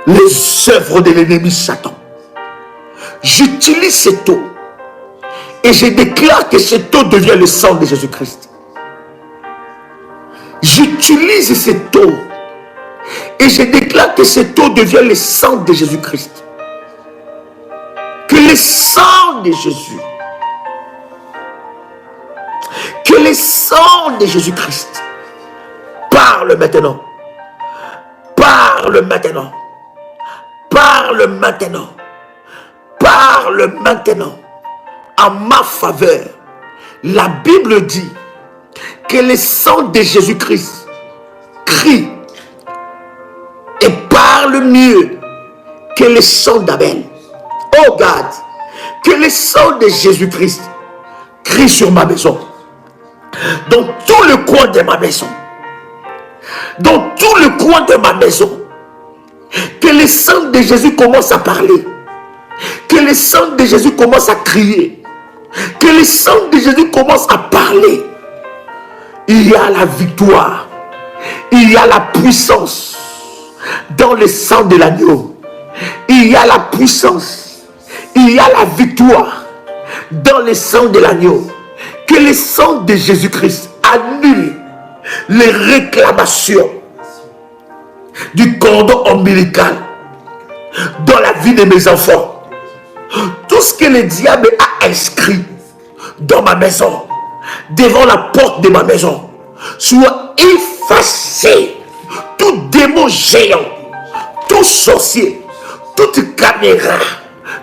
les œuvres de l'ennemi Satan. J'utilise cette eau et je déclare que cette eau devient le sang de Jésus-Christ. J'utilise cette eau et je déclare que cette eau devient le sang de Jésus-Christ. Que le sang de Jésus, que le sang de Jésus-Christ parle maintenant. Parle maintenant. Parle maintenant. Parle maintenant en ma faveur. La Bible dit que le sang de Jésus-Christ crie et parle mieux que le sang d'Abel. Oh God, que le sang de Jésus-Christ crie sur ma maison, dans tout le coin de ma maison, dans tout le coin de ma maison. Que le sang de Jésus commence à parler, que le sang de Jésus commence à crier, que le sang de Jésus commence à parler. Il y a la victoire, il y a la puissance dans le sang de l'agneau. Il y a la puissance, il y a la victoire dans le sang de l'agneau. Que le sang de Jésus-Christ annule les réclamations du cordon ombilical dans la vie de mes enfants. Tout ce que le diable a inscrit dans ma maison, devant la porte de ma maison, soit effacé. Tout démon géant, tout sorcier, toute caméra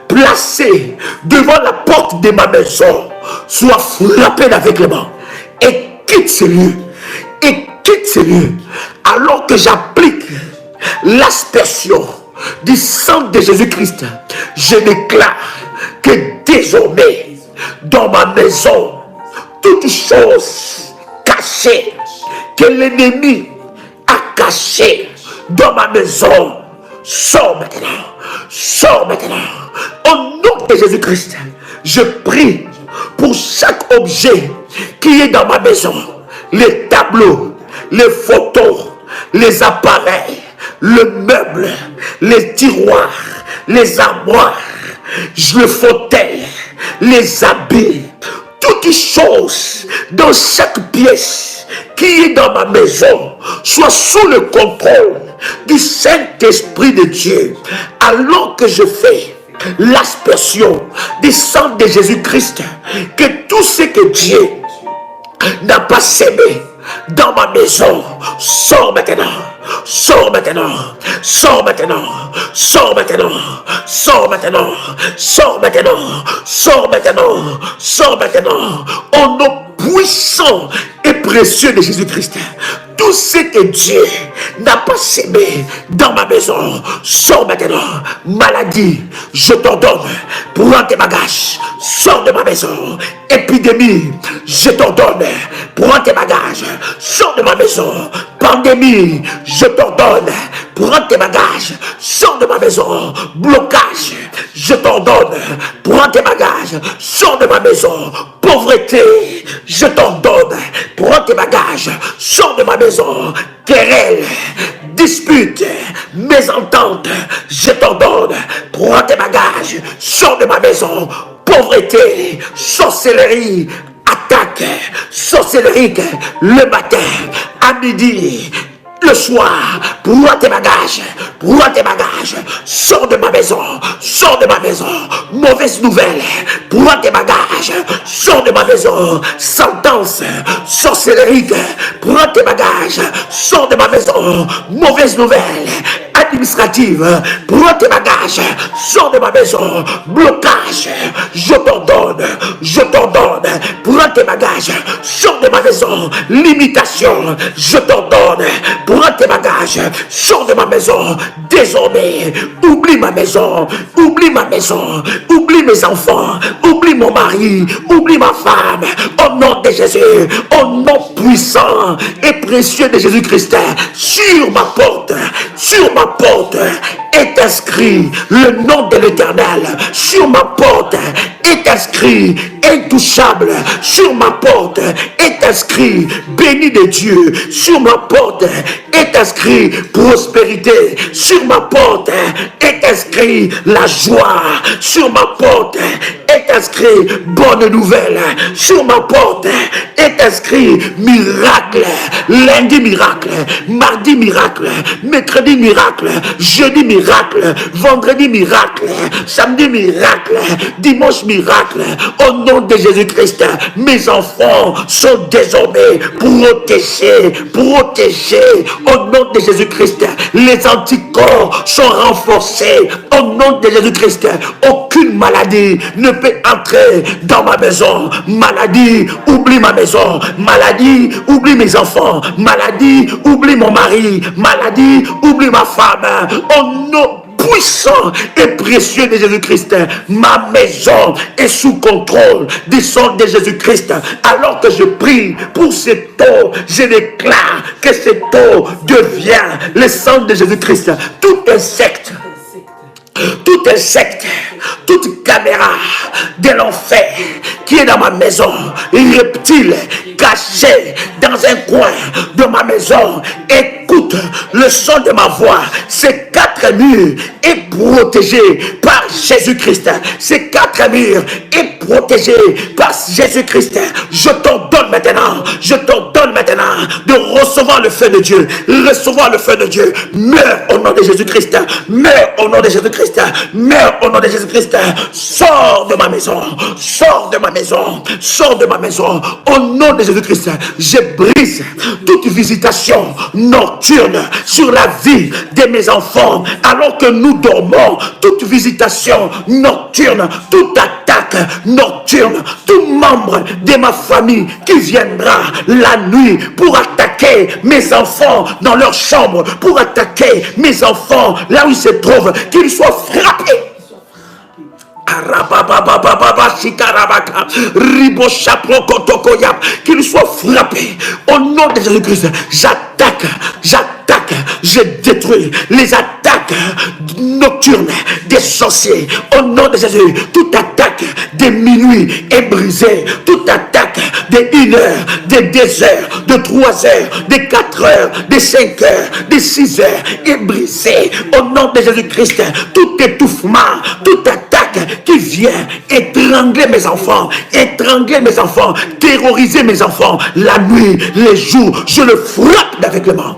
placée devant la porte de ma maison soit frappé d'aveuglement et quitte ce lieu. Et quitte ce lieu. Alors que j'applique l'aspersion du sang de Jésus-Christ, je déclare que désormais, dans ma maison, toute chose cachée que l'ennemi a cachée dans ma maison, sort maintenant. Sors maintenant. Au nom de Jésus-Christ, je prie pour chaque objet qui est dans ma maison, les tableaux, les photos, les appareils, le meuble, les tiroirs, les armoires, le fauteuil, les habits, toutes choses dans chaque pièce qui est dans ma maison soit sous le contrôle du Saint-Esprit de Dieu, alors que je fais l'aspersion du sang de Jésus-Christ, que tout ce que Dieu n'a pas sémé dans ma maison sort maintenant. Sors maintenant, sors maintenant, sors maintenant, sors maintenant, sors maintenant, sors maintenant, sors maintenant, au nom puissant et précieux de Jésus-Christ. Tout ce que Dieu n'a pas sémé dans ma maison, sors maintenant. Maladie, je t'ordonne, prends tes bagages, sors de ma maison. Épidémie, je t'ordonne, prends tes bagages, sors de ma maison. Pandémie, je t'ordonne, prends tes bagages, sors de ma maison. Blocage, je t'ordonne, prends tes bagages, sors de ma maison. Pauvreté, je t'ordonne, prends tes bagages, sors de ma maison. Querelle, dispute, mésentente, je t'ordonne, prends tes bagages, sors de ma maison. Pauvreté, sorcellerie, attaque, sorcellerie, le matin, à midi, le soir, prends tes bagages, sors de ma maison, sors de ma maison. Mauvaise nouvelle, prends tes bagages, sors de ma maison. Sentence, sorcellerie, prends tes bagages, sors de ma maison. Mauvaise nouvelle, administrative, prends tes bagages, sors de ma maison. Blocage, je t'ordonne, prends tes bagages, sors de ma maison. Limitation, je t'ordonne, prends tes bagages, sors de ma maison. Désormais, oublie ma maison, oublie mes enfants, oublie mon mari, oublie ma femme. Au nom de Jésus, au nom puissant et précieux de Jésus-Christ, sur ma porte est inscrit le nom de l'Éternel. Sur ma porte est inscrit intouchable. Sur ma porte est inscrit béni de Dieu. Sur ma porte est inscrit prospérité. Sur ma porte est inscrit la joie. Sur ma porte est inscrit bonne nouvelle. Sur ma porte est inscrit miracle. Lundi miracle, mardi miracle, mercredi miracle, jeudi miracle, vendredi miracle, samedi miracle, dimanche miracle. Au nom de Jésus-Christ, mes enfants sont désormais protégés. Au nom de Jésus-Christ, les anticorps sont renforcés. Au nom de Jésus-Christ, aucune maladie ne peut entrer dans ma maison. Maladie, oublie ma maison. Maladie, oublie mes enfants. Maladie, oublie mon mari. Maladie, oublie ma femme. Au nom puissant et précieux de Jésus-Christ, ma maison est sous contrôle du sang de Jésus-Christ. Alors que je prie pour cette eau, je déclare que cette eau devient le sang de Jésus-Christ. Tout insecte, toute caméra de l'enfer qui est dans ma maison, reptile caché dans un coin de ma maison, écoute le son de ma voix. Ces 4 murs est protégé par Jésus-Christ. Ces 4 murs est protégé par Jésus-Christ. Je t'ordonne maintenant de recevoir le feu de Dieu. Recevoir le feu de Dieu. Meurs au nom de Jésus-Christ. Meurs au nom de Jésus-Christ. Meurs au nom de Jésus-Christ. Sors de ma maison. Sors de ma maison. Sors de ma maison. Au nom de Jésus-Christ, je brise toute visitation nocturne sur la vie de mes enfants alors que nous dormons. Toute visitation nocturne, toute attaque nocturne, tout membre de ma famille qui viendra la nuit pour attaquer mes enfants dans leur chambre, pour attaquer mes enfants là où ils se trouvent, qu'ils soient frappés. Qu'il soit frappé au nom de Jésus-Christ. J'attaque, je détruis les attaques nocturnes des sorciers au nom de Jésus. Toute attaque de minuit est brisée. Toute attaque des 1 heure, des 2 heures, de 3 heures, des 4 heures, des 5 heures, des 6 heures est brisé au nom de Jésus-Christ. Tout étouffement, toute attaque qui vient étrangler mes enfants, terroriser mes enfants, la nuit, les jours, je le frappe d'aveuglement.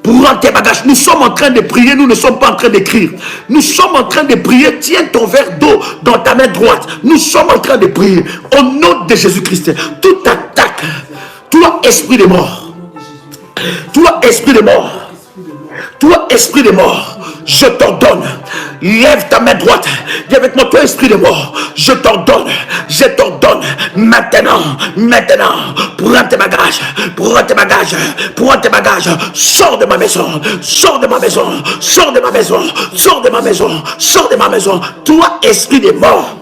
Prends tes bagages. Nous sommes en train de prier, nous ne sommes pas en train d'écrire. Nous sommes en train de prier. Tiens ton verre d'eau dans ta main droite. Nous sommes en train de prier. Au nom de Jésus-Christ, toute attaque, toi esprit de mort, toi esprit de mort, toi esprit de mort, je t'ordonne, lève ta main droite, dis avec moi, toi esprit de mort, je t'ordonne, maintenant, prends tes bagages, sors de ma maison, toi esprit de mort,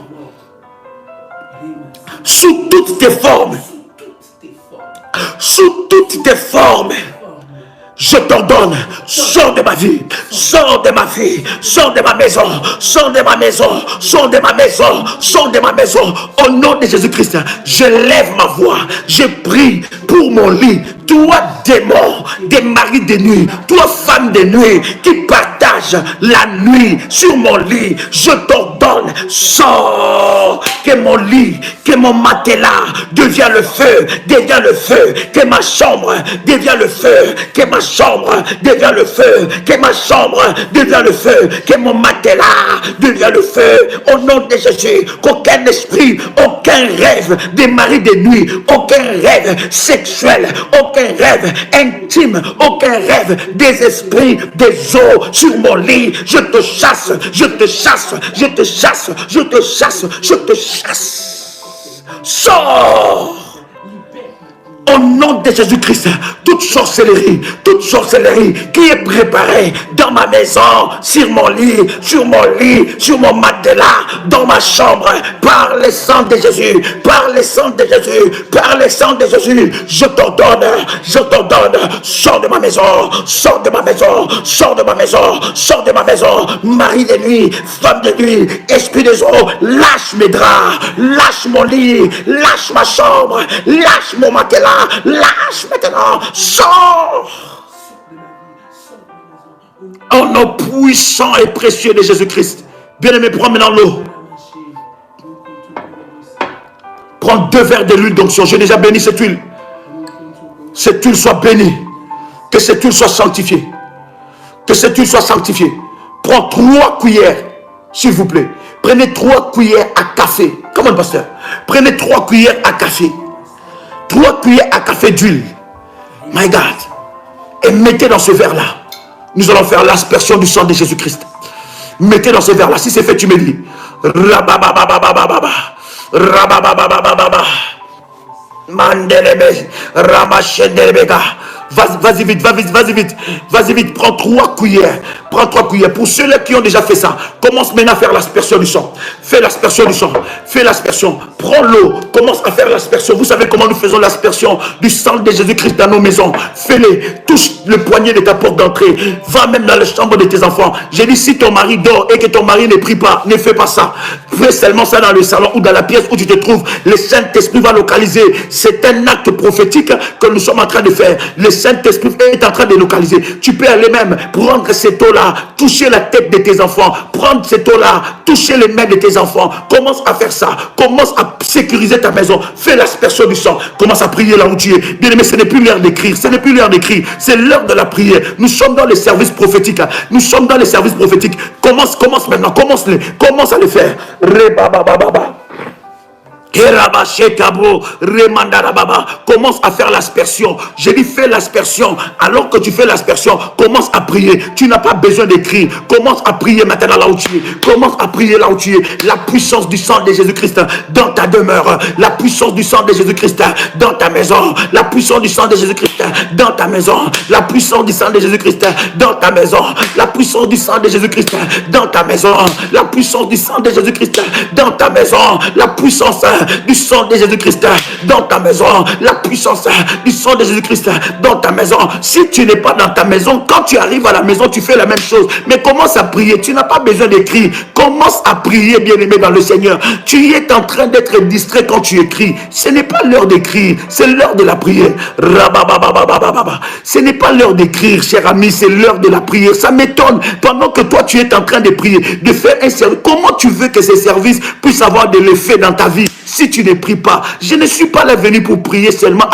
sous toutes tes formes, je t'ordonne, sors de ma vie, sors de ma maison, au nom de Jésus-Christ. Je lève ma voix, je prie pour mon lit. Toi démon, des maris de nuit, toi femme de nuit qui partage la nuit sur mon lit, je t'ordonne, sors, que mon lit, que mon matelas devient le feu, que ma chambre devient le feu, que ma chambre devient le feu, que mon matelas devient le feu, au nom de Jésus. Qu'aucun esprit, aucun rêve des maris de nuit, aucun rêve sexuel, aucun rêve intime, aucun rêve des esprits des eaux sur mon lit, je te chasse. Sors au nom de Jésus-Christ. Toute sorcellerie qui est préparée dans ma maison, sur mon lit, sur mon matelas, dans ma chambre, par le sang de Jésus, je t'ordonne, sors de ma maison, mari de nuit, femme de nuit, esprit des eaux, lâche mes draps, lâche mon lit, lâche ma chambre, lâche mon matelas, lâche maintenant, sors. Au nom puissant et précieux de Jésus-Christ. Bien-aimé, prends maintenant l'eau. Prends 2 verres de l'huile d'onction. J'ai déjà béni cette huile. Cette huile soit bénie. Que cette huile soit sanctifiée. Prends 3 cuillères, s'il vous plaît. Prenez 3 cuillères à café. Comment, pasteur? Prenez 3 cuillères à café. 3 cuillères à café d'huile. My God. Et mettez dans ce verre-là. Nous allons faire l'aspersion du sang de Jésus-Christ. Mettez dans ce verre-là. Si c'est fait, tu me dis. Mandelebe. Ramachendelebega. Vas-y vite, prends 3 cuillères. Pour ceux-là qui ont déjà fait ça, commence maintenant à faire l'aspersion du sang. Fais l'aspersion. Prends l'eau, commence à faire l'aspersion. Vous savez comment nous faisons l'aspersion du sang de Jésus-Christ dans nos maisons. Fais-le, touche le poignet de ta porte d'entrée. Va même dans la chambre de tes enfants. J'ai dit, si ton mari dort et que ton mari ne prie pas, ne fais pas ça. Fais seulement ça dans le salon ou dans la pièce où tu te trouves. Le Saint-Esprit va localiser. C'est un acte prophétique que nous sommes en train de faire. Le Saint-Esprit est en train de localiser. Tu peux aller même prendre cette eau-là, toucher la tête de tes enfants, prendre cette eau-là, toucher les mains de tes enfants. Commence à faire ça. Commence à sécuriser ta maison. Fais l'aspersion du sang. Commence à prier là où tu es. Bien aimé, ce n'est plus l'heure d'écrire. C'est l'heure de la prière. Nous sommes dans les services prophétiques. Commence maintenant. Commence à le faire. Commence à faire l'aspersion. J'ai dit fais l'aspersion. Alors que tu fais l'aspersion, commence à prier. Tu n'as pas besoin d'écrire. Commence à prier maintenant là où tu es. La puissance du sang de Jésus-Christ dans ta demeure. La puissance du sang de Jésus-Christ dans ta maison. La puissance du sang de Jésus-Christ dans ta maison. La puissance du sang de Jésus-Christ dans ta maison. La puissance du sang de Jésus-Christ dans ta maison. La puissance du sang de Jésus-Christ dans ta maison. La puissance du sang de Jésus-Christ dans ta maison. La puissance du sang de Jésus-Christ dans ta maison. Si tu n'es pas dans ta maison, quand tu arrives à la maison, tu fais la même chose. Mais commence à prier. Tu n'as pas besoin d'écrire. Commence à prier, bien-aimé dans le Seigneur. Tu es en train d'être distrait quand tu écris. Ce n'est pas l'heure d'écrire, c'est l'heure de la prière. Ce n'est pas l'heure d'écrire, cher ami, c'est l'heure de la prière. Ça m'étonne, pendant que toi tu es en train de prier, de faire un service. Comment tu veux que ces services puissent avoir de l'effet dans ta vie si tu ne pries pas? Je ne suis pas là venu pour prier seulement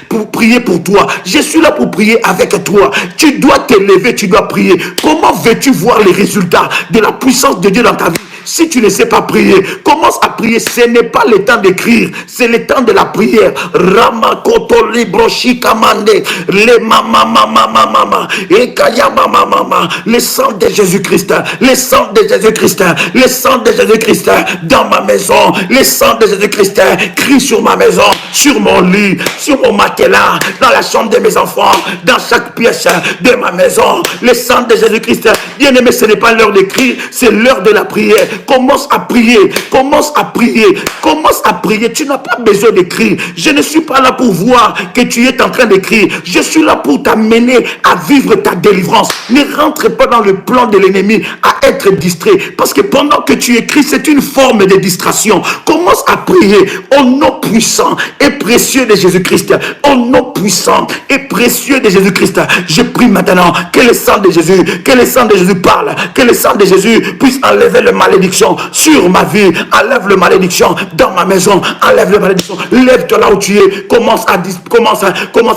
pour prier pour toi. Je suis là pour prier avec toi. Tu dois te lever, tu dois prier. Comment veux-tu voir les résultats de la puissance de Dieu dans ta vie si tu ne sais pas prier? Commence à prier. Ce n'est pas le temps d'écrire, c'est le temps de la prière. Ramakoto libroshi kamande le mama mama mama ekaya mama mama. Le sang de Jésus-Christ, le sang de Jésus-Christ, le sang de Jésus-Christ dans ma maison, le sang de Jésus-Christ crie sur ma maison, sur mon lit, sur mon matelas, dans la chambre de mes enfants, dans chaque pièce de ma maison. Le sang de Jésus-Christ. Bien aimé, ce n'est pas l'heure d'écrire, c'est l'heure de la prière. Commence à prier, commence à prier, commence à prier. Tu n'as pas besoin d'écrire. Je ne suis pas là pour voir que tu es en train d'écrire. Je suis là pour t'amener à vivre ta délivrance. Ne rentre pas dans le plan de l'ennemi à être distrait. Parce que pendant que tu écris, c'est une forme de distraction. Commence à prier au nom puissant et précieux de Jésus-Christ. Au nom puissant et précieux de Jésus-Christ. Je prie maintenant que le sang de Jésus, que le sang de Jésus parle, que le sang de Jésus puisse enlever le malédiction sur ma vie. Enlève le malédiction dans ma maison. Enlève le malédiction. Lève-toi là où tu es. Commence à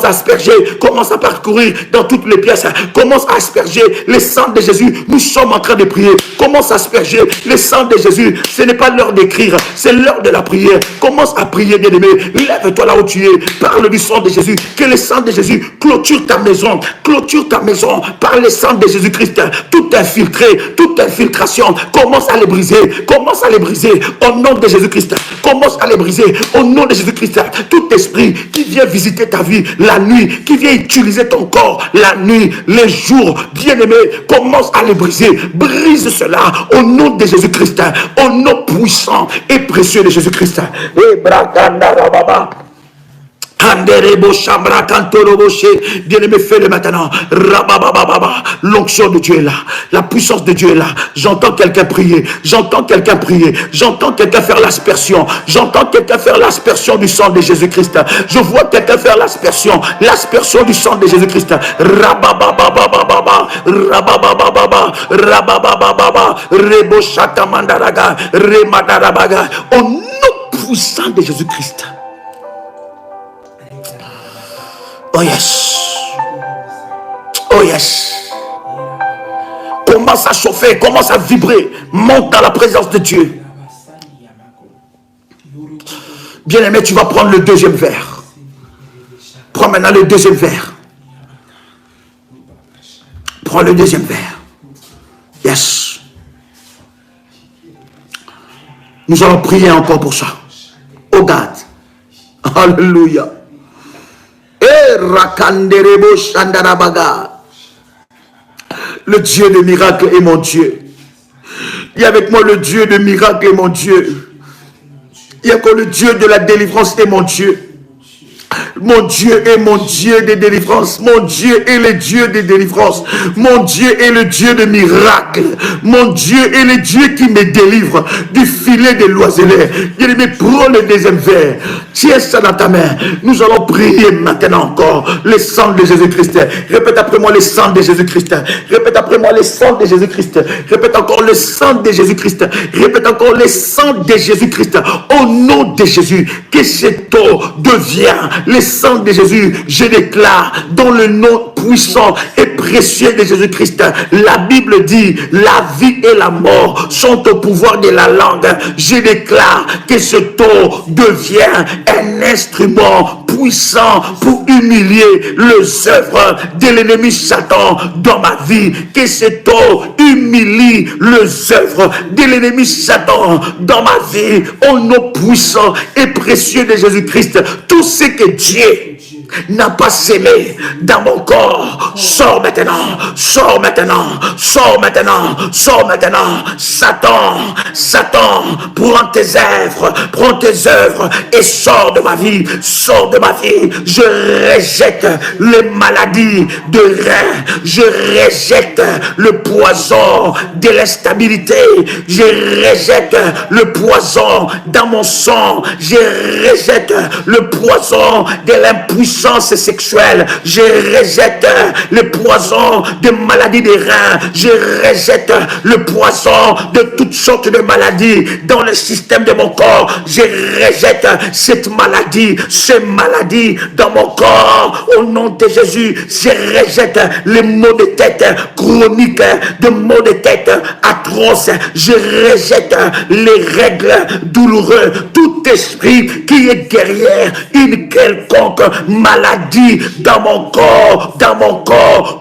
asperger. Commence à parcourir dans toutes les pièces. Commence à asperger le sang de Jésus. Nous sommes en train de prier. Commence à asperger le sang de Jésus. Ce n'est pas l'heure d'écrire, c'est l'heure de la prière. Commence à prier, bien-aimé. Lève-toi là où tu es. Parle du sang de Jésus. Que le sang de Jésus clôture ta maison. Clôture ta maison par le sang de Jésus-Christ. Tout infiltré, toute infiltration, commence à les briser. Commence à les briser au nom de Jésus-Christ. Commence à les briser au nom de Jésus-Christ. Tout esprit qui vient visiter ta vie la nuit, qui vient utiliser ton corps la nuit, les jours, bien-aimé, commence à les briser. Brise cela au nom de Jésus-Christ. Au nom puissant et précieux de Jésus-Christ. Bien-aimé, fais-le maintenant. L'onction de Dieu est là. La puissance de Dieu est là. J'entends quelqu'un prier. J'entends quelqu'un prier. J'entends quelqu'un faire l'aspersion. J'entends quelqu'un faire l'aspersion du sang de Jésus-Christ. Je vois quelqu'un faire l'aspersion. L'aspersion du sang de Jésus-Christ. Au nom puissant de Jésus-Christ. Oh yes. Oh yes. Commence à chauffer, commence à vibrer. Monte dans la présence de Dieu. Bien-aimé, tu vas prendre le deuxième verre. Prends maintenant le deuxième verre. Prends le deuxième verre. Yes. Nous allons prier encore pour ça. Oh God. Alléluia. Le Dieu de miracles est mon Dieu. Il y a avec moi le Dieu de miracles est mon Dieu. Il y a encore le Dieu de la délivrance est mon Dieu. Mon Dieu est mon Dieu de délivrance. Mon Dieu est le Dieu de délivrance. Mon Dieu est le Dieu de miracles. Mon Dieu est le Dieu qui me délivre du filet de l'oiseleur. Il me prend le deuxième verre. Tiens ça dans ta main. Nous allons prier maintenant encore le sang de Jésus-Christ. Répète après moi le sang de Jésus-Christ. Répète après moi le sang de Jésus-Christ. Répète encore le sang de Jésus-Christ. Répète encore le sang de Jésus-Christ. Au nom de Jésus, que cette eau devient le sang de Jésus. Je déclare dans le nom puissant et précieux de Jésus-Christ. La Bible dit la vie et la mort sont au pouvoir de la langue. Je déclare que cette eau devient un instrument puissant pour humilier les œuvres de l'ennemi Satan dans ma vie. Que cette eau humilie les œuvres de l'ennemi Satan dans ma vie. Au nom puissant et précieux de Jésus-Christ. Tout ce que Dieu n'a pas sémé dans mon corps, sors maintenant, sors maintenant, sors maintenant, sors maintenant. Satan, Satan, prends tes œuvres et sors de ma vie, sors de ma vie. Je rejette les maladies de rein, je rejette le poison de l'instabilité, je rejette le poison dans mon sang, je rejette le poison de l'impuissance sexuelle, je rejette le poison de maladies des reins, je rejette le poison de toutes sortes de maladies dans le système de mon corps, je rejette cette maladie, ces maladies dans mon corps, au nom de Jésus. Je rejette les maux de tête chroniques, de maux de tête atroces, je rejette les règles douloureuses, tout esprit qui est derrière une quelconque maladie dans mon corps,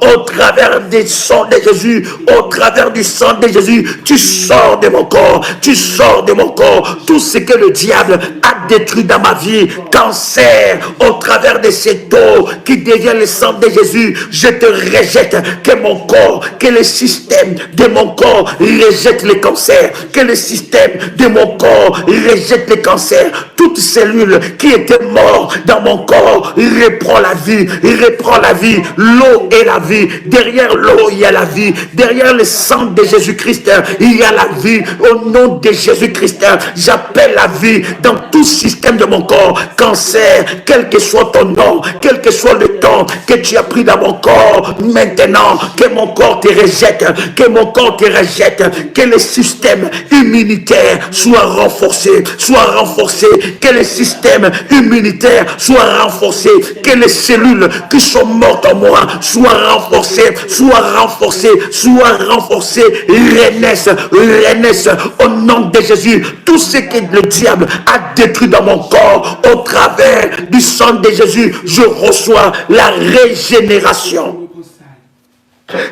au travers du sang de Jésus, au travers du sang de Jésus, tu sors de mon corps, tu sors de mon corps, tout ce que le diable a détruit dans ma vie, cancer, au travers de cette eau qui devient le sang de Jésus, je te rejette, que mon corps, que le système de mon corps rejette le cancer, que le système de mon corps rejette le cancer, toute cellule qui était morte dans mon corps reprend la vie, l'eau est la vie, derrière l'eau il y a la vie, derrière le sang de Jésus-Christ il y a la vie, au nom de Jésus-Christ j'appelle la vie dans tout système de mon corps, cancer, quel que soit ton nom, quel que soit le temps que tu as pris dans mon corps, maintenant que mon corps te rejette, que mon corps te rejette, que le système immunitaire soit renforcé, que le système immunitaire soit renforcé, que les cellules qui sont mortes en moi soient renforcées, renaissent au nom de Jésus. Tout ce que le diable a détruit dans mon corps, au travers du sang de Jésus, je reçois la régénération.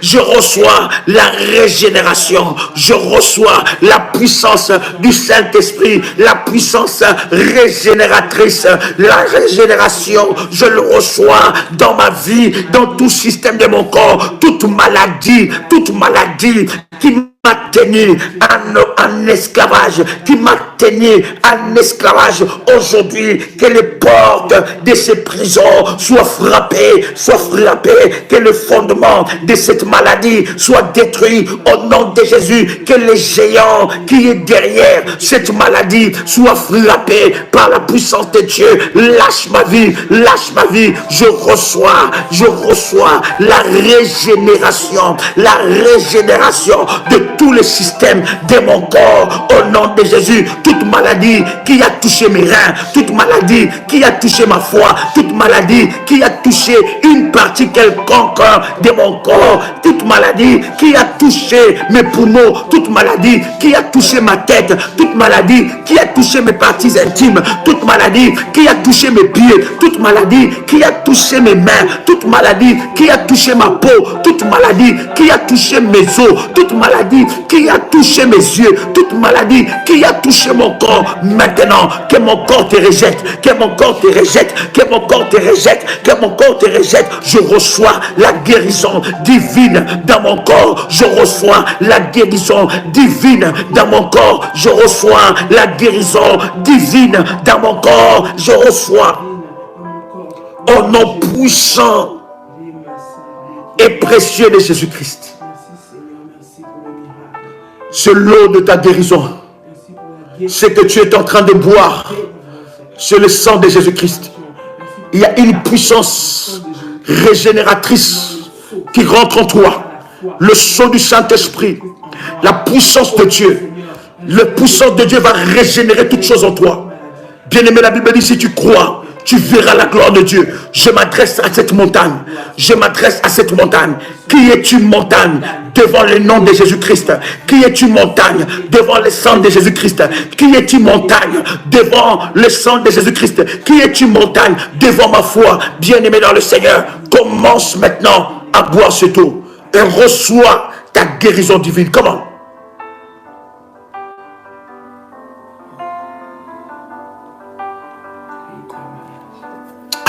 Je reçois la régénération, je reçois la puissance du Saint-Esprit, la puissance régénératrice, la régénération, je le reçois dans ma vie, dans tout système de mon corps, toute maladie qui m'a tenu en esclavage, qui m'a tenu en esclavage aujourd'hui, que les portes de ces prisons soient frappées, que le fondement de cette maladie soit détruit au nom de Jésus, que les géants qui est derrière cette maladie soient frappés par la puissance de Dieu. Lâche ma vie, je reçois la régénération de tous les systèmes de mon corps au nom de Jésus. Toute maladie qui a touché mes reins, toute maladie qui a touché ma foi, toute maladie qui a touché une partie quelconque de mon corps, toute maladie qui a touché mes poumons, toute maladie qui a touché ma tête, toute maladie qui a touché mes parties intimes, toute maladie qui a touché mes pieds, toute maladie qui a touché mes mains, toute maladie qui a touché ma peau, toute maladie qui a touché mes os, toute maladie qui a touché mes yeux, toute maladie qui a touché mon corps, maintenant que mon corps te rejette, que mon corps te rejette, que mon corps te rejette, que mon corps te rejette, je reçois la guérison divine dans mon corps, je reçois la guérison divine dans mon corps, je reçois la guérison divine dans mon corps, je reçois au nom puissant et précieux de Jésus-Christ. C'est l'eau de ta guérison. Ce que tu es en train de boire, c'est le sang de Jésus-Christ. Il y a une puissance régénératrice qui rentre en toi. Le sang du Saint-Esprit, la puissance de Dieu. La puissance de Dieu va régénérer toutes choses en toi. Bien-aimé, la Bible dit, si tu crois, tu verras la gloire de Dieu. Je m'adresse à cette montagne. Je m'adresse à cette montagne. Qui es-tu, montagne, devant le nom de Jésus-Christ? Qui es-tu, montagne, devant le sang de Jésus-Christ? Qui es-tu, montagne, devant le sang de Jésus-Christ? Qui es-tu, montagne, devant ma foi? Bien-aimé dans le Seigneur, commence maintenant à boire cette eau et reçois ta guérison divine. Comment?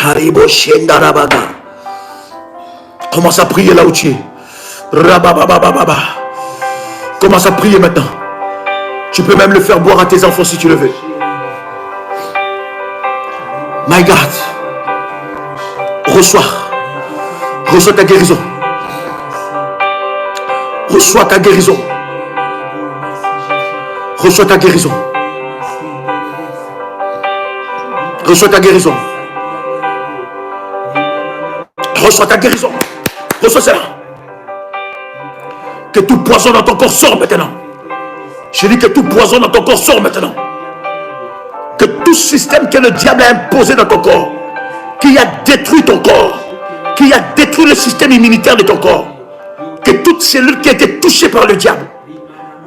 Haribo Shendarabaga. Commence à prier là où tu es. Rabababababa. Commence à prier maintenant. Tu peux même le faire boire à tes enfants si tu le veux. My God. Reçois ta guérison. Reçois ta guérison. Reçois ta guérison. Reçois ta guérison. Reçois ta guérison. Reçois cela. Que tout poison dans ton corps sort maintenant. Je dis que tout poison dans ton corps sort maintenant. Que tout système que le diable a imposé dans ton corps, qui a détruit ton corps, qui a détruit le système immunitaire de ton corps, que toute cellule qui a été touchée par le diable,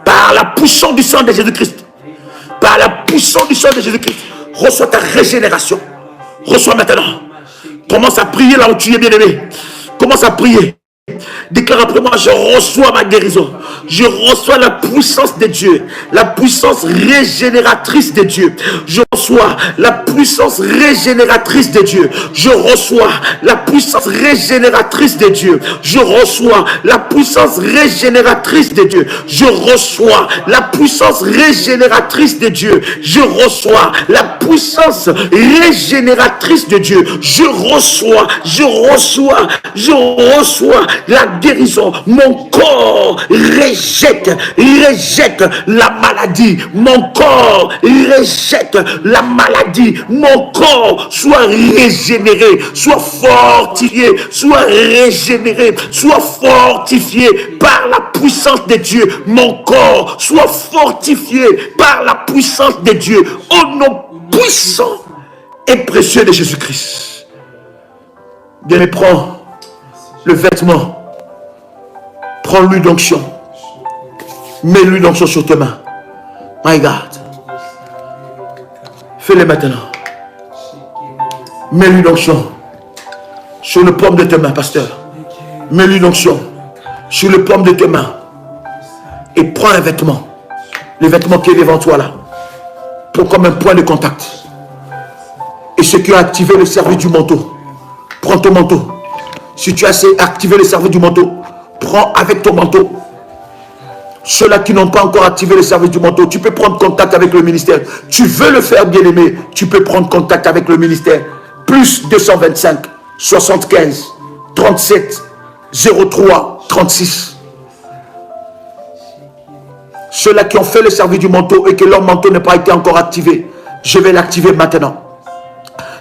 par la puissance du sang de Jésus-Christ, par la puissance du sang de Jésus-Christ, reçois ta régénération. Reçois maintenant. Commence à prier là où tu es, bien-aimé. Commence à prier. Déclare après moi, je reçois ma guérison. Je reçois la puissance de Dieu, la puissance régénératrice de Dieu. Je reçois la puissance régénératrice de Dieu. Je reçois la puissance régénératrice de Dieu. Je reçois la puissance régénératrice de Dieu. Je reçois la puissance régénératrice de Dieu. Je reçois la puissance régénératrice de Dieu. Je reçois la guérison. Mon corps rejette la maladie. Mon corps rejette la maladie. Mon corps soit régénéré, soit fortifié, soit régénéré, soit fortifié par la puissance de Dieu. Mon corps soit fortifié par la puissance de Dieu. Au nom puissant et précieux de Jésus-Christ. Bien, prends le vêtement. Prends l'huile d'onction. Mets l'huile d'onction sur tes mains. My God. Fais-le maintenant. Mets l'huile d'onction sur le paume de tes mains, pasteur. Mets l'huile d'onction sur le paume de tes mains. Et prends un vêtement. Le vêtement qui est devant toi là. Prends comme un point de contact. Et ceux qui ont activé le service du manteau, prends ton manteau. Si tu as activé le service du manteau, prends avec ton manteau. Ceux-là qui n'ont pas encore activé le service du manteau, tu peux prendre contact avec le ministère. Tu veux le faire, bien-aimé, tu peux prendre contact avec le ministère. Plus 225 75 37 03 36. Ceux-là qui ont fait le service du manteau et que leur manteau n'a pas été encore activé, je vais l'activer maintenant.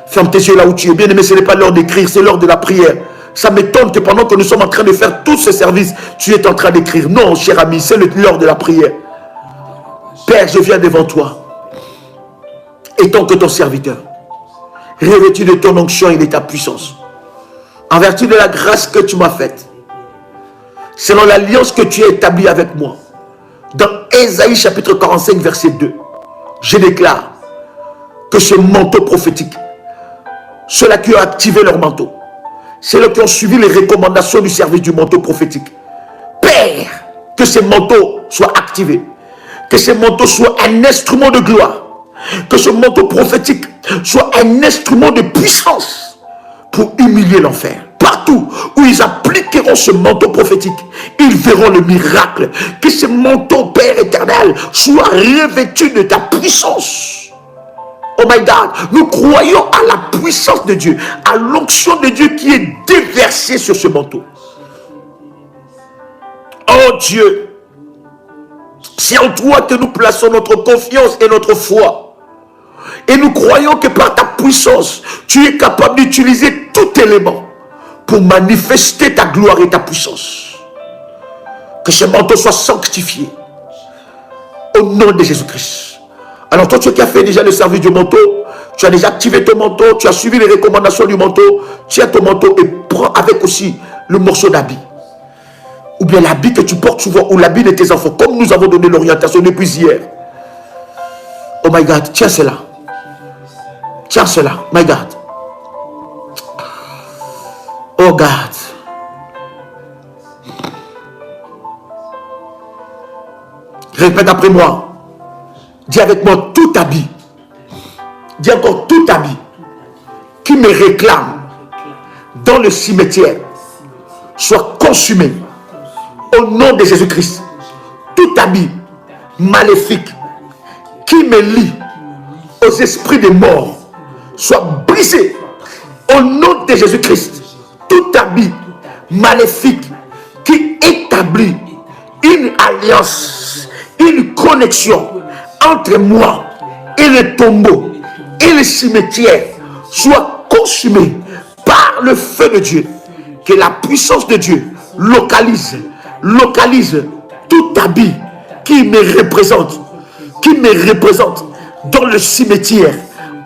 Ferme tes yeux là où tu es. Bien-aimé, ce n'est pas l'heure d'écrire, c'est l'heure de la prière. Ça m'étonne que pendant que nous sommes en train de faire tout ce service, tu es en train d'écrire. Non, cher ami, c'est l'heure de la prière. Père, je viens devant toi. Étant que ton serviteur, revêtu de ton onction et de ta puissance, en vertu de la grâce que tu m'as faite, selon l'alliance que tu as établie avec moi, dans Ésaïe chapitre 45, verset 2, je déclare que ce manteau prophétique, ceux-là qui ont activé leur manteau, ceux-là qui ont suivi les recommandations du service du manteau prophétique, Père, que ces manteaux soient activés, que ces manteaux soient un instrument de gloire, que ce manteau prophétique soit un instrument de puissance pour humilier l'enfer. Partout où ils appliqueront ce manteau prophétique, ils verront le miracle. Que ce manteau, Père éternel, soit revêtu de ta puissance. Oh my God, nous croyons à la puissance de Dieu, à l'onction de Dieu qui est déversée sur ce manteau. Oh Dieu, c'est en toi que nous plaçons notre confiance et notre foi. Et nous croyons que par ta puissance, tu es capable d'utiliser tout élément pour manifester ta gloire et ta puissance. Que ce manteau soit sanctifié au nom de Jésus-Christ. Alors toi, tu qui as fait déjà le service du manteau, tu as déjà activé ton manteau, tu as suivi les recommandations du manteau, tiens ton manteau et prends avec aussi le morceau d'habit. Ou bien l'habit que tu portes souvent, ou l'habit de tes enfants, comme nous avons donné l'orientation depuis hier. Oh my God, tiens cela. Tiens cela, my God. Oh God. Répète après moi. Dis avec moi, tout habit. Dis encore, tout habit qui me réclame dans le cimetière soit consumé au nom de Jésus-Christ. Tout habit maléfique qui me lie aux esprits des morts soit brisé au nom de Jésus-Christ. Tout habit maléfique qui établit une alliance, une connexion entre moi et le tombeau et le cimetière soit consumé par le feu de Dieu. Que la puissance de Dieu localise tout habit qui me représente dans le cimetière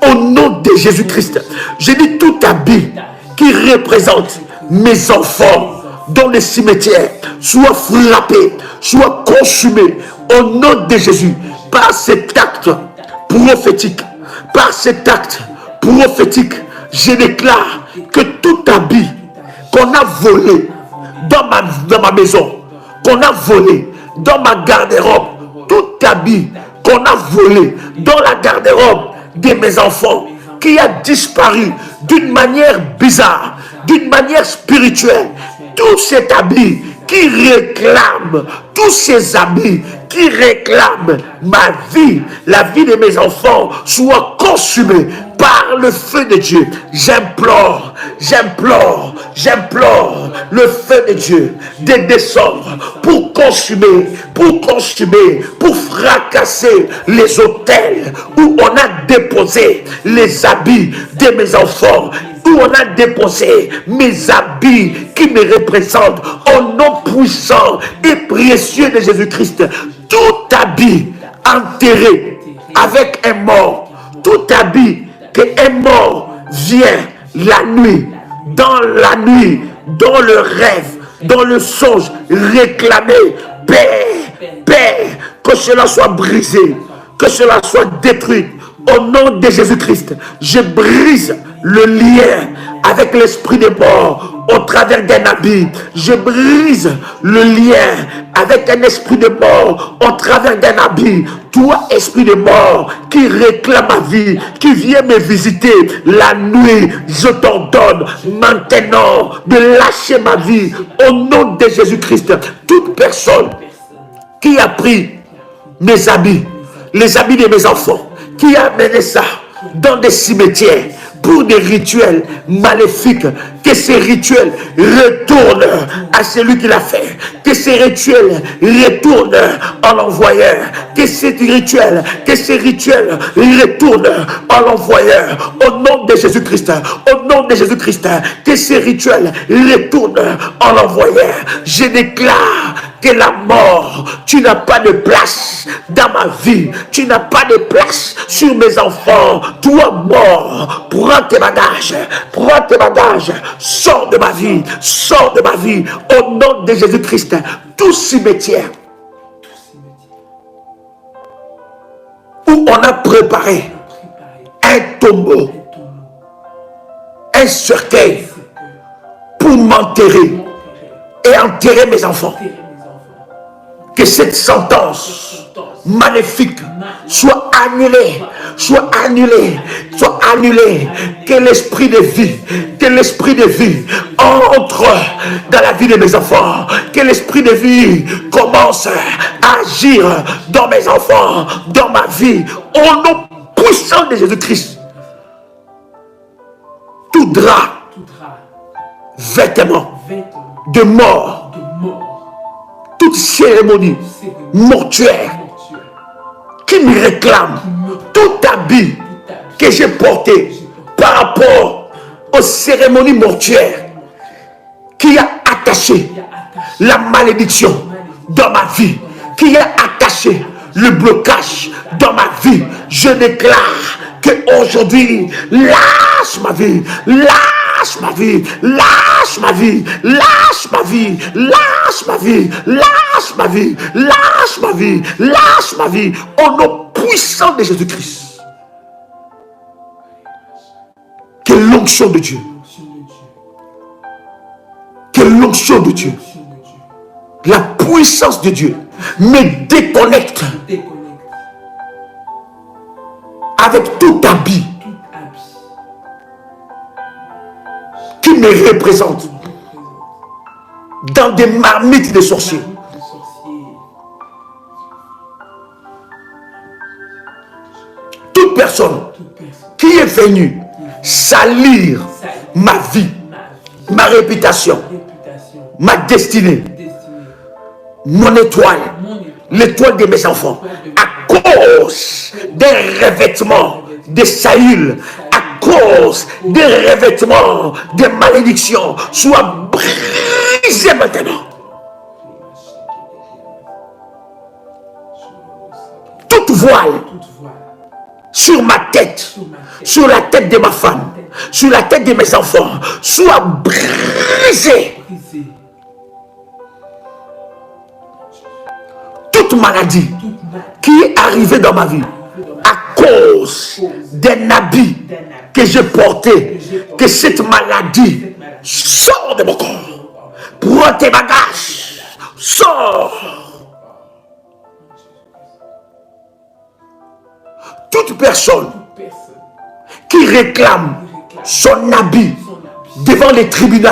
au nom de Jésus-Christ. Je dis tout habit qui représente mes enfants dans le cimetière soit frappé, soit consumé au nom de Jésus par cet acte prophétique. Par cet acte prophétique, je déclare que tout habit qu'on a volé dans ma maison, qu'on a volé dans ma garde-robe, tout habit qu'on a volé dans la garde-robe de mes enfants, qui a disparu d'une manière bizarre, d'une manière spirituelle, tout cet habit qui réclame, tous ces habits qui réclament ma vie, la vie de mes enfants, soit consumé par le feu de Dieu. J'implore le feu de Dieu de descendre pour consumer, pour fracasser les autels où on a déposé les habits de mes enfants, où on a déposé mes habits qui me représentent au nom puissant et précieux de Jésus-Christ. Tout habit enterré avec un mort, tout habit qu'un mort vient la nuit, dans le rêve, dans le songe, réclamer paix, que cela soit brisé, que cela soit détruit. Au nom de Jésus-Christ, je brise le lien avec l'esprit des morts au travers d'un habit. Je brise le lien avec un esprit de mort au travers d'un habit. Toi, esprit de mort qui réclame ma vie, qui vient me visiter la nuit, je t'ordonne maintenant de lâcher ma vie au nom de Jésus-Christ. Toute personne qui a pris mes habits, les habits de mes enfants, qui a amené ça dans des cimetières pour des rituels maléfiques, que ces rituels retournent à celui qui l'a fait, que ces rituels retournent à l'envoyeur, que ces rituels retournent à l'envoyeur, au nom de Jésus-Christ, au nom de Jésus-Christ, que ces rituels retournent à l'envoyeur. Je déclare que la mort, tu n'as pas de place dans ma vie, tu n'as pas de place sur mes enfants. Toi, mort, prends tes bagages, sors de ma vie, au nom de Jésus-Christ. Tout cimetière où on a préparé un tombeau, un cercueil pour m'enterrer et enterrer mes enfants. Que cette sentence maléfique soit annulée. Que l'esprit de vie entre dans la vie de mes enfants. Que l'esprit de vie commence à agir dans mes enfants, dans ma vie, au nom puissant de Jésus-Christ. Tout drap, vêtement de mort, toute cérémonie mortuaire qui me réclame, tout habit que j'ai porté par rapport aux cérémonies mortuaires qui a attaché la malédiction dans ma vie, qui a attaché le blocage dans ma vie. Je déclare que aujourd'hui, lâche ma vie, lâche ma vie, lâche ma vie, lâche ma vie, lâche ma vie, lâche ma vie, lâche ma vie, lâche ma vie, au nom puissant de Jésus-Christ. Que l'onction de Dieu, que l'onction de Dieu, la puissance de Dieu me déconnecte avec tout habit qui me représentent dans des marmites de sorciers. Toute personne qui est venue salir ma vie, ma réputation, ma destinée, mon étoile, l'étoile de mes enfants, à cause des revêtements de Saül, à cause des revêtements de malédiction, soit brisé maintenant. Toute voile sur ma tête, sur la tête de ma femme, sur la tête de mes enfants, soit brisée. Toute maladie qui est arrivée dans ma vie à cause d'un habit que j'ai porté, que cette maladie sort de mon corps. Prends tes bagages, sors. Toute personne qui réclame son habit devant les tribunaux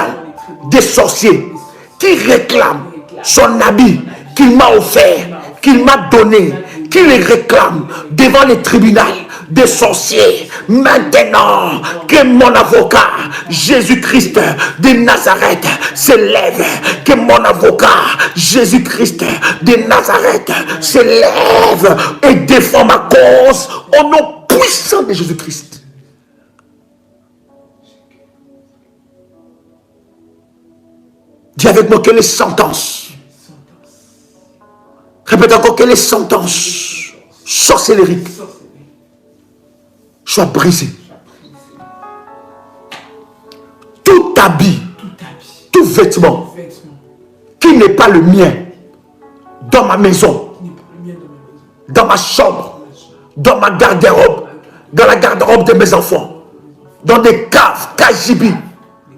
des sorciers, qui réclame son habit qu'il m'a offert, qu'il m'a donné, qui le réclame devant les tribunaux des sorciers, maintenant que mon avocat Jésus-Christ de Nazareth s'élève, que mon avocat Jésus-Christ de Nazareth s'élève et défend ma cause au nom puissant de Jésus-Christ. Dis avec moi que les sentences, répète encore que les sentences sorcellériques soient brisées. Tout habit, tout vêtement qui n'est pas le mien dans ma maison, dans ma chambre, dans ma garde-robe, dans la garde-robe de mes enfants, dans des caves, cagibi,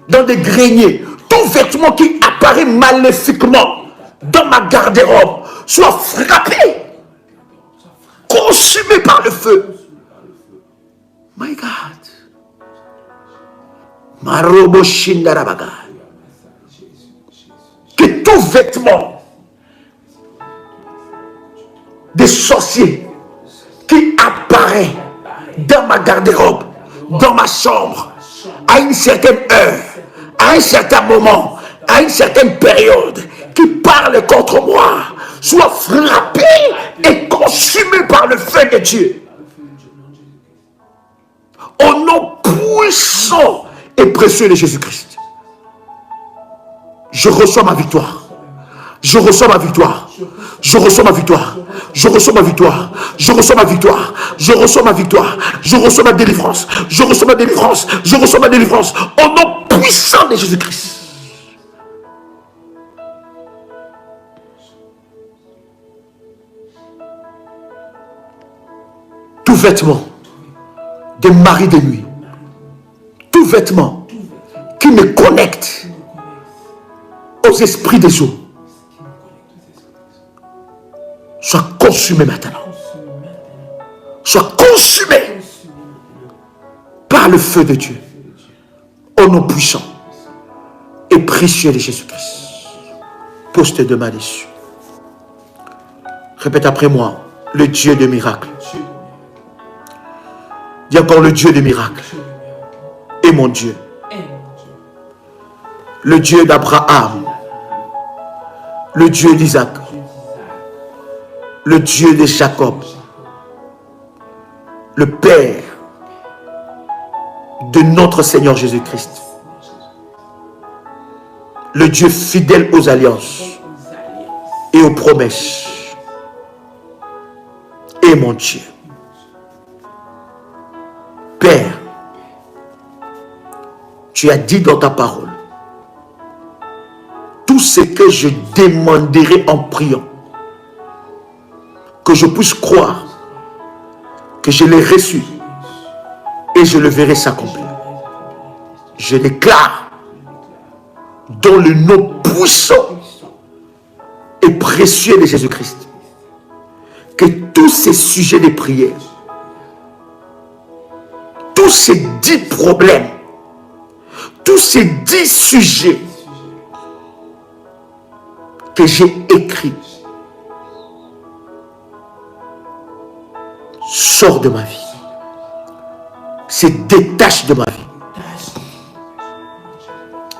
dans des greniers, tout vêtement qui apparaît maléfiquement dans ma garde-robe soit frappé, consumé par le feu. My God. Marobo Shindarabaga. Que tout vêtement des sorciers qui apparaît dans ma garde-robe, dans ma chambre, à une certaine heure, à un certain moment, à une certaine période, qui parle contre moi, soit frappé et consumé par le feu de Dieu. Au nom puissant et précieux de Jésus-Christ. Je reçois ma victoire. Je reçois ma victoire. Je reçois ma victoire. Je reçois ma victoire. Je reçois ma victoire. Je reçois ma victoire. Je reçois ma délivrance. Je reçois ma délivrance. Je reçois ma délivrance. Au nom puissant de Jésus-Christ. Tout vêtement de mari de nuit, tout vêtement qui me connecte aux esprits des eaux, soit consumé maintenant. Soit consumé par le feu de Dieu. Au nom puissant et précieux de Jésus-Christ. Pose tes deux mains dessus. Répète après moi, le Dieu de miracles. Dis encore le Dieu des miracles est mon Dieu. Le Dieu d'Abraham, le Dieu d'Isaac, le Dieu de Jacob, le Père de notre Seigneur Jésus-Christ, le Dieu fidèle aux alliances et aux promesses est mon Dieu. Père, tu as dit dans ta parole, tout ce que je demanderai en priant, que je puisse croire que je l'ai reçu et je le verrai s'accomplir. Je déclare dans le nom puissant et précieux de Jésus-Christ que tous ces sujets de prière, tous ces 10 problèmes, tous ces 10 sujets que j'ai écrits sortent de ma vie, se détachent de ma vie.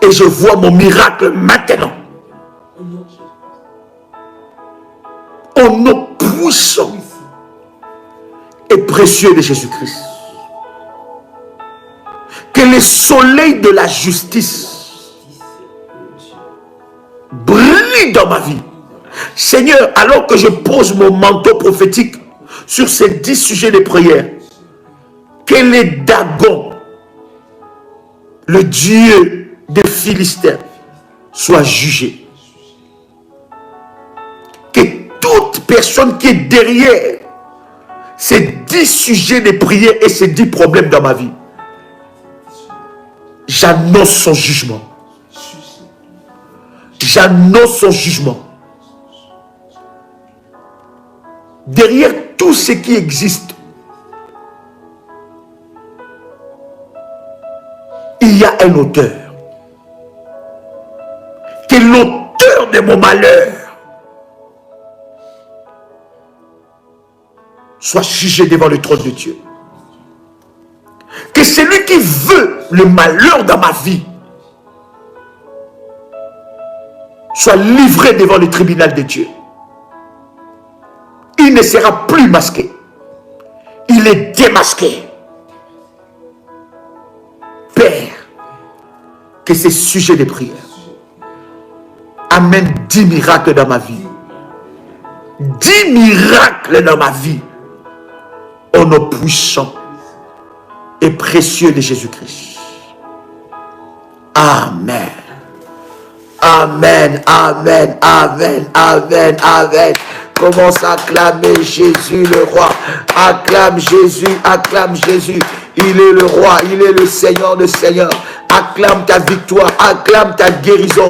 Et je vois mon miracle maintenant. Au nom puissant et précieux de Jésus-Christ. Que le soleil de la justice brille dans ma vie. Seigneur, alors que je pose mon manteau prophétique sur ces 10 sujets de prière, que les Dagon, le Dieu des Philistins, soit jugé. Que toute personne qui est derrière ces 10 sujets de prière et ces 10 problèmes dans ma vie, j'annonce son jugement. J'annonce son jugement. Derrière tout ce qui existe, il y a un auteur. Que l'auteur de mon malheur soit jugé devant le trône de Dieu. Que celui qui veut le malheur dans ma vie soit livré devant le tribunal de Dieu. Il ne sera plus masqué. Il est démasqué. Père, que ces sujets de prière amènent 10 miracles dans ma vie. 10 miracles dans ma vie. Au nom puissant et précieux de Jésus-Christ. Amen. Amen, amen, amen, amen, amen. Commence à acclamer Jésus le roi. Acclame Jésus, acclame Jésus. Il est le roi, il est le Seigneur de Seigneurs. Acclame ta victoire, acclame ta guérison,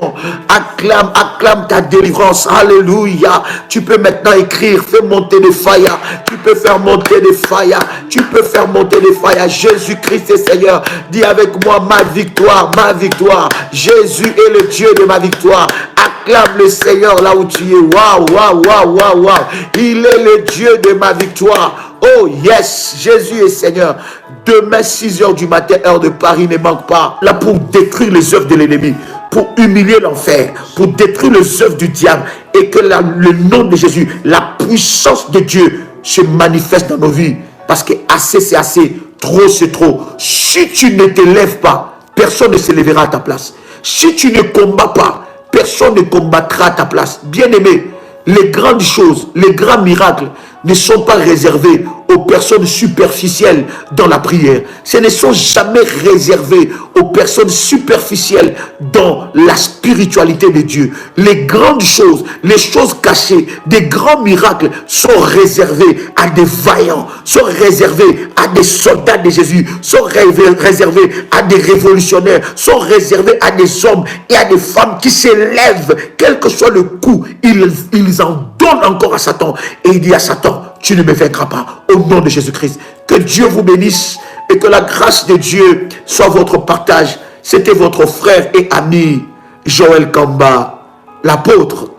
acclame ta délivrance. Alléluia. Tu peux maintenant écrire, fais monter des faillas. Tu peux faire monter des faillas. Tu peux faire monter des faillas. Jésus-Christ est Seigneur. Dis avec moi, ma victoire, ma victoire. Jésus est le Dieu de ma victoire. Acclame le Seigneur là où tu es. Waouh, waouh, waouh, waouh, waouh. Il est le Dieu de ma victoire. Oh yes, Jésus est Seigneur. Demain 6 h du matin, heure de Paris, ne manque pas. Là pour détruire les œuvres de l'ennemi, pour humilier l'enfer, pour détruire les œuvres du diable. Et que le nom de Jésus, la puissance de Dieu se manifeste dans nos vies. Parce que assez c'est assez, trop c'est trop. Si tu ne te lèves pas, personne ne se lèvera à ta place. Si tu ne combats pas, personne ne combattra à ta place. Bien-aimé, les grandes choses, les grands miracles ne sont pas réservés aux personnes superficielles dans la prière. Ce ne sont jamais réservés aux personnes superficielles dans la spiritualité de Dieu. Les grandes choses, les choses cachées, des grands miracles sont réservés à des vaillants, sont réservés à des soldats de Jésus, sont réservés à des révolutionnaires, sont réservés à des hommes et à des femmes qui s'élèvent, quel que soit le coup, ils en donnent encore à Satan. Et il dit à Satan, tu ne me vaincras pas, au nom de Jésus-Christ. Que Dieu vous bénisse et que la grâce de Dieu soit votre partage. C'était votre frère et ami Joël Kamba, l'apôtre.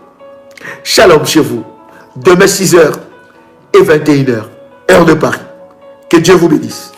Shalom chez vous. Demain 6 h et 21 h, heure de Paris. Que Dieu vous bénisse.